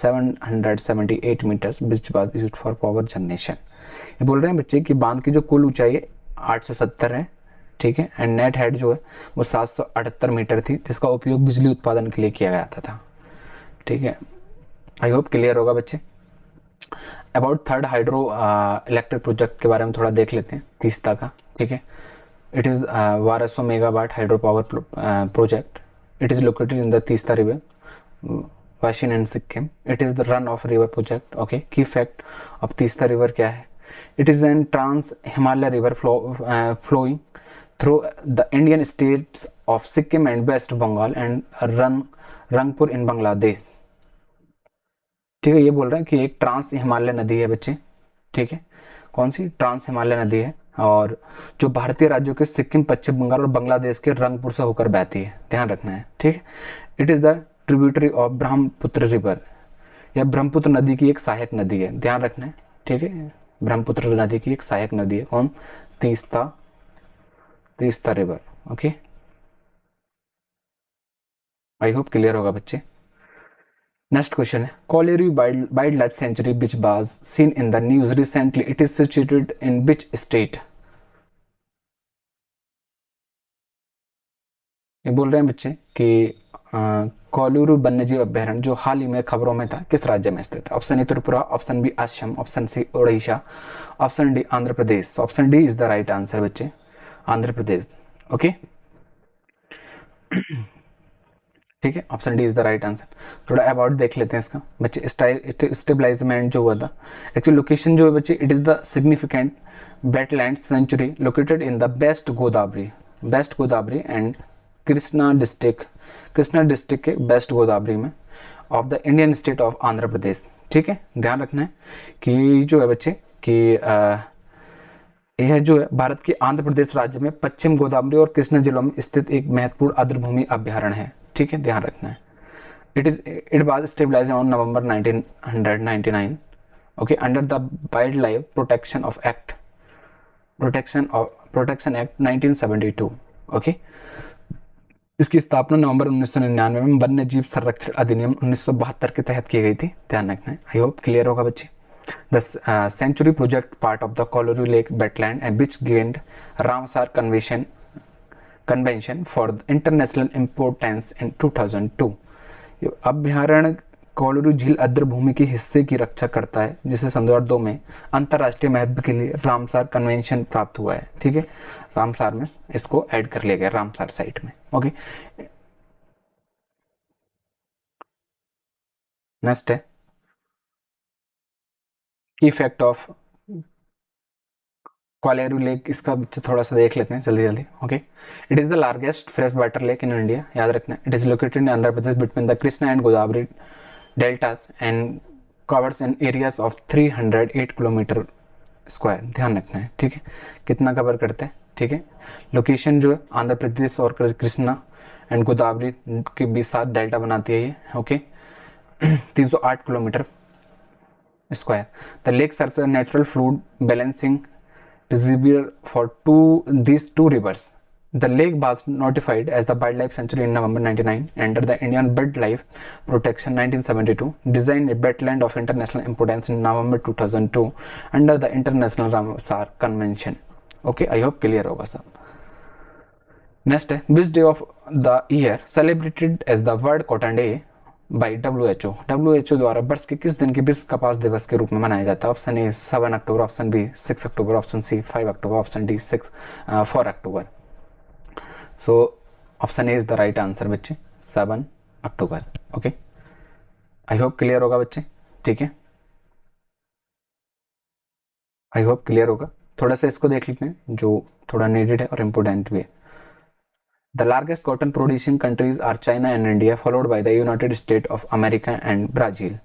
778 meters which was used for power generation। ये बोल रहे हैं बच्चे कि बांध की जो कुल ऊंचाई 870 है, ठीक है, एंड नेट हेड जो है वो 778 मीटर थी, जिसका उपयोग बिजली उत्पादन के लिए किया जाता था। ठीक है, आई होप क्लियर होगा बच्चे। About third hydro electric project के बारे में थोड़ा देख लेते हैं, तीस्ता का। ठीक है, it is 1200 megawatt hydro power project. It is located in the Teesta river, basin and Sikkim. It is the run of river project. Okay, key fact of Teesta river क्या है? It is an trans Himalaya river flowing through the Indian states of Sikkim and West Bengal and Rangpur in Bangladesh. ठीक है, ये बोल रहे हैं कि एक ट्रांस हिमालय नदी है बच्चे। ठीक है, कौन सी? ट्रांस हिमालय नदी है, और जो भारतीय राज्यों के सिक्किम, पश्चिम बंगाल और बांग्लादेश के रंगपुर से होकर बहती है, ध्यान रखना है। ठीक है, it is the tributary of Brahmaputra river, यह ब्रह्मपुत्र नदी की एक सहायक नदी है, ध्यान रखना है। ठीक है, ब्रह्मपुत्र नदी की एक सहायक नदी है, कौन? Teesta river. Okay, I hope clear होगा बच्चे। नेक्स्ट क्वेश्चन है Kolleru wild life sanctuary which was seen in the news recently, it is situated in which state. ये बोल रहे हैं बच्चे कि कोलूरू वन्यजीव अभ्यारण्य जो हाल ही में खबरों में था किस राज्य में स्थित है। Option A Tripura, option B Assam, option C Orissa, option D Andhra Pradesh. तो option D is the right answer बच्चे, आंध्र प्रदेश। ओके ठीक है, option D is the right answer. थोड़ा अबाउट देख लेते हैं इसका बच्चे। स्टेबलाइजमेंट जो हुआ था, एक्चुअली लोकेशन जो है बच्चे, it is the significant wetland sanctuary located in the west Godavari and Krishna district के वेस्ट गोदावरी में of the Indian state of Andhra Pradesh. ठीक है, ध्यान रखना है कि जो है बच्चे कि यह जो है भारत के आंध्र प्रदेश राज्य में पश्चिम गोदावरी और कृष्णा जिलों में स्थित एक महत्वपूर्ण आर्द्रभूमि अभ्यारण्य है। ठीक है, ध्यान रखना है। It was established on November 1999 okay under the wildlife protection act 1972 okay. इसकी स्थापना नवंबर 1999 में वन्य जीव संरक्षण अधिनियम 1972 के तहत की गई थी। ध्यान रखना है। आई होप क्लियर होगा बच्चे। The sanctuary project part of the Kolleru lake wetland and which gained Ramsar convention for international importance in 2002। अभ्यारण्य कोलोरू झील आर्द्रभूमि के हिस्से की रक्षा करता है जिसे सन 2002 में अंतर्राष्ट्रीय महत्व के लिए रामसार कन्वेंशन प्राप्त हुआ है। ठीक है, रामसार में इसको ऐड कर लिया गया रामसार साइट में। ओके नेक्स्ट है इफेक्ट ऑफ कोलेरू लेक, इसका थोड़ा सा देख लेते हैं जल्दी। Okay, it is the largest fresh water lake in India. याद रखना, it is located in Andhra Pradesh between the Krishna and Godavari deltas and covers an areas of 308 kilometre square. ध्यान रखना है। ठीक है, कितना कवर करते हैं। ठीक है, लोकेशन जो है आंध्र प्रदेश और कृष्णा एंड गोदावरी के बीच साथ डेल्टा बनाती है ये। Okay 308 kilometre square. The lake serves a natural fluid balancing reservoir for these two rivers. The lake was notified as the wildlife sanctuary in November 99 under the Indian Wildlife Protection 1972. Designed a wetland of international importance in November 2002 under the International Ramsar Convention. Okay, I hope clear होगा सब। Next है which day of the year celebrated as the World Cotton Day by WHO द्वारा वर्ष के किस दिन के विश्व कपास दिवस के रूप में मनाया जाता है। ऑप्शन ए 7 अक्टूबर, ऑप्शन बी 6 अक्टूबर, ऑप्शन सी 5 अक्टूबर, ऑप्शन डी 4 अक्टूबर। So option A is the right answer बच्चे, 7 अक्टूबर। ओके, आई होप क्लियर होगा बच्चे। ठीक है, आई होप क्लियर होगा। थोड़ा सा इसको देख लेते हैं जो थोड़ा नीडेड है और इम्पोर्टेंट भी है। The largest cotton producing countries are China and India, followed by the United States of America and Brazil.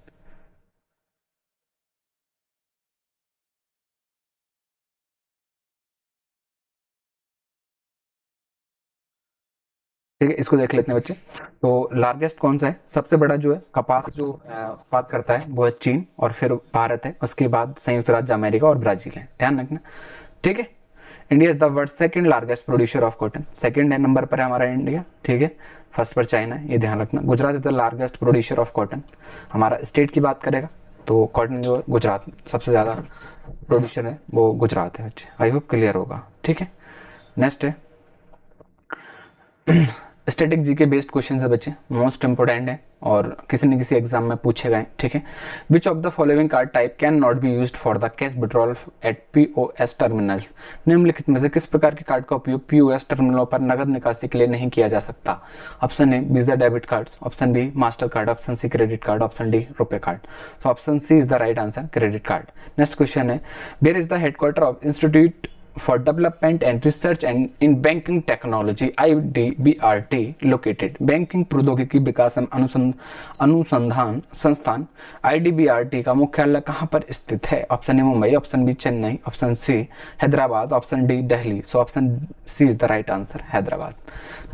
ठीक है, इसको देख लेते हैं बच्चे। तो लार्जेस्ट कौन सा है, सबसे बड़ा जो है कपास जो उत्पाद करता है वो है चीन, और फिर भारत है, उसके बाद संयुक्त राज्य अमेरिका और ब्राजील है। ध्यान रखना। ठीक है, India is the world second largest producer of cotton. Second number पर है हमारा इंडिया। ठीक है, फर्स्ट पर चाइना है, ये ध्यान रखना। Gujarat is the largest producer of cotton. हमारा स्टेट की बात करेगा तो कॉटन जो है गुजरात सबसे ज़्यादा प्रोड्यूसर है, वो गुजरात है बच्चे। आई होप क्लियर होगा। ठीक है, नेक्स्ट है स्टैटिक जी के बेस्ड क्वेश्चन है बच्चे, मोस्ट इंपोर्टेंट है और किसी न किसी एग्जाम में पूछे गए। ठीक है, which of the following card type can not be used for the cash withdrawal at POS terminals. निम्नलिखित में से किस प्रकार के कार्ड का उपयोग POS टर्मिनलों पर नगद निकासी के लिए नहीं किया जा सकता। Option A Visa debit card, option B Master card, option C credit card, option D RuPay card. तो option C is the right answer, credit card. Next question है where is the headquarter of institute for Development and Research and in Banking Technology IDBRT located। Banking प्रौद्योगिकी विकास एवं अनुसंधान संस्थान IDBRT का मुख्यालय कहाँ पर स्थित है। Option A Mumbai, option B Chennai, option C Hyderabad, option D Delhi. So option C is the right answer, Hyderabad.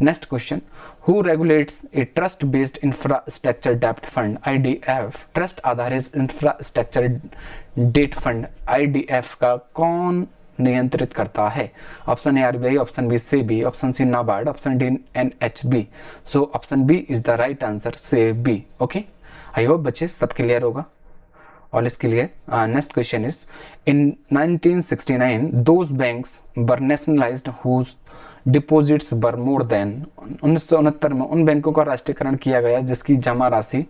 Next question who regulates a trust based infrastructure डेब्ट फंड IDF। ट्रस्ट आधारित इंफ्रास्ट्रक्चर डेट फंड IDF का कौन नियंत्रित करता है? Option A RBI, option B SEBI, option C NABARD, option D NHB. So option B is the right answer, SEBI. Okay, I hope बच्चे सब क्लियर होगा। All is clear. Next question is, in 1969 those banks were nationalized whose deposits were more than, 1969 में उन बैंकों का राष्ट्रीयकरण किया गया जिसकी जमा राशि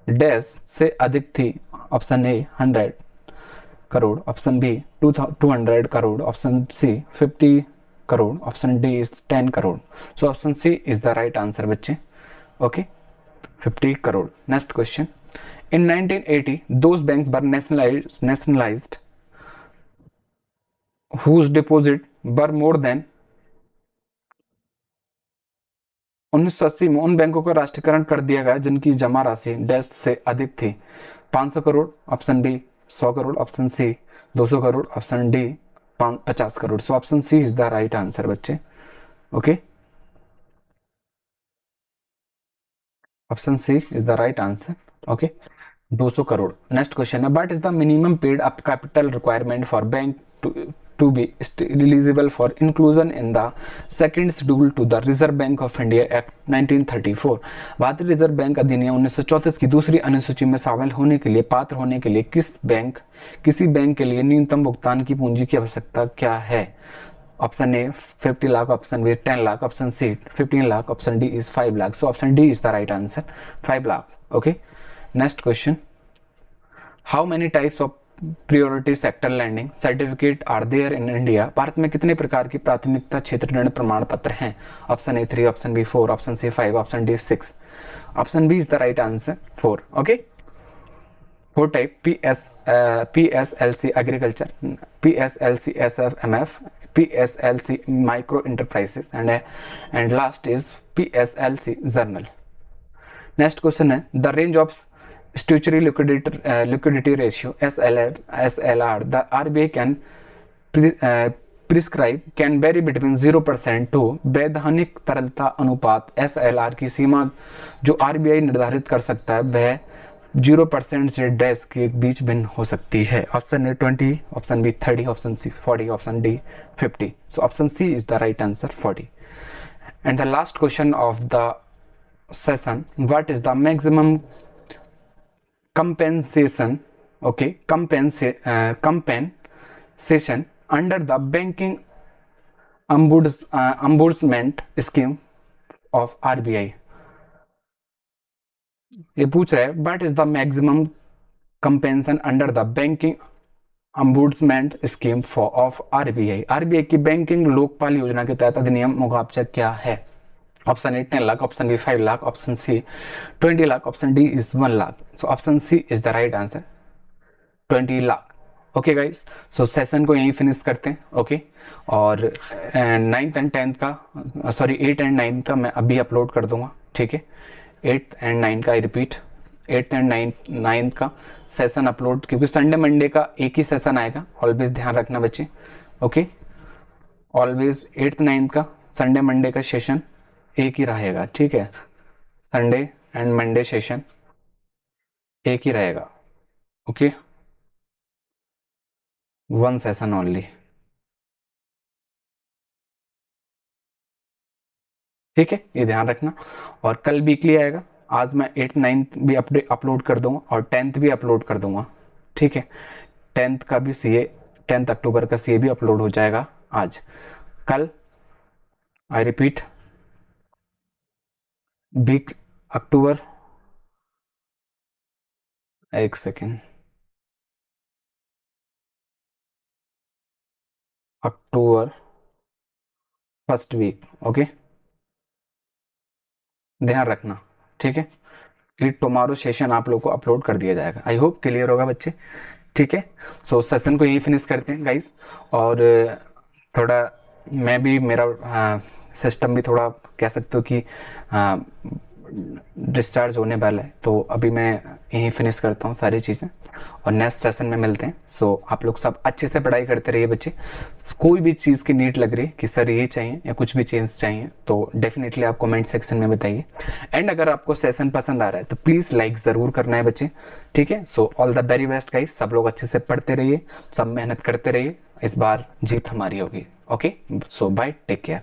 डैश से अधिक थी। Option A 100 crore, option B 200 crore, option C 50 crore, option D is 10 crore. So option C is the right answer बच्चे। Okay, 50 crore. Next question, in 1980 those banks were nationalized whose deposit were more than, 1980 में उन बैंकों का राष्ट्रीयकरण कर दिया गया जिनकी जमा राशि डैश से अधिक थी। 500 crore, option B 100 crore, option C 200 crore, option D 50 crore. So option C is the right answer बच्चे। Okay, option C is the right answer. Okay, 200 crore. Next question है, what is the minimum paid up capital requirement for bank to be eligible for inclusion in the second schedule to the Reserve Bank of India act 1934। भारतीय Reserve bank अधिनियम 1934 की दूसरी अनुसूची में शामिल होने के लिए पात्र होने के लिए किसी बैंक के लिए न्यूनतम भुगतान की पूंजी की आवश्यकता क्या है? Option A 50 lakh, option B 10 lakh, option C 15 lakh, option D is 5 lakh. So option D is the right answer, 5 lakh. Okay, next question, how many types of priority sector landing certificate are there in India? भारत में कितने प्रकार की प्राथमिकता क्षेत्र ऋण प्रमाण पत्र हैं? Option A 3, option B 4, option C 5, option D 6। Option B is the right answer, 4। Okay, 4 type, PSLC agriculture, PSLC SFMF, PSLC micro enterprises and last is PSLC general. Next question है, the range of statutory liquidity ratio SLR the RBI can prescribe can vary between 0% to, वैधानिक तरलता अनुपात SLR की सीमा जो RBI निर्धारित कर सकता है वह 0% से डैश के बीच भिन्न हो सकती है। Option A 20, option B 30, option C 40, option D 50। So option C is the right answer, 40। And the last question of the session, what is the maximum compensation, okay, compensation under the banking ombudsman scheme of RBI? ये पूछ रहा है what is the maximum compensation under the banking ombudsman scheme of RBI? RBI की banking Lokpal योजना के तहत अधिनियम मुआवजा क्या है? Option A 10 lakh, option B 5 lakh, option C 20 lakh, option D is 1 lakh. So option C is the right answer, 20 lakh. Okay guys, so session को यहीं फिनिश करते हैं। ओके, और 9th एंड 10th का, सॉरी 8 एंड 9 का मैं अभी अपलोड कर दूंगा, ठीक है। 8th एंड 9 का, I repeat 8th and 9th का सेशन अपलोड, क्योंकि संडे मंडे का एक ही सेशन आएगा, ऑलवेज ध्यान रखना बच्चे। ओके, ऑलवेज 8th 9th का संडे मंडे का सेशन एक ही रहेगा, ठीक है। संडे एंड मंडे सेशन एक ही रहेगा। ओके, 1 सेशन ओनली, ठीक है, ये ध्यान रखना। और कल वीकली आएगा, आज मैं 8th 9th भी अपलोड कर दूंगा और 10th भी अपलोड कर दूंगा, ठीक है। 10th का भी CA, 10th अक्टूबर का CA भी अपलोड हो जाएगा आज। कल आई रिपीट वीक अक्टूबर, एक second, October first week. Okay, ध्यान रखना, ठीक है। ये टुमारो सेशन आप लोग को अपलोड कर दिया जाएगा। आई होप क्लियर होगा बच्चे, ठीक है। सो सेशन को यहीं फिनिश करते हैं गाइस। और थोड़ा मैं भी, मेरा सिस्टम भी थोड़ा कह सकते हो कि डिस्चार्ज होने वाला है, तो अभी मैं यहीं फिनिश करता हूँ सारी चीज़ें और नेक्स्ट सेशन में मिलते हैं। सो आप लोग सब अच्छे से पढ़ाई करते रहिए बच्चे। कोई भी चीज़ की नीड लग रही है कि सर ये चाहिए या कुछ भी चेंज चाहिए तो डेफिनेटली आप कमेंट सेक्शन में बताइए। एंड अगर आपको सेशन पसंद आ रहा है तो प्लीज़ लाइक ज़रूर करना है बच्चे, ठीक है। So all the very best guys, सब लोग अच्छे से पढ़ते रहिए, सब मेहनत करते रहिए, इस बार जीत हमारी होगी। ओके, सो बाय, टेक केयर।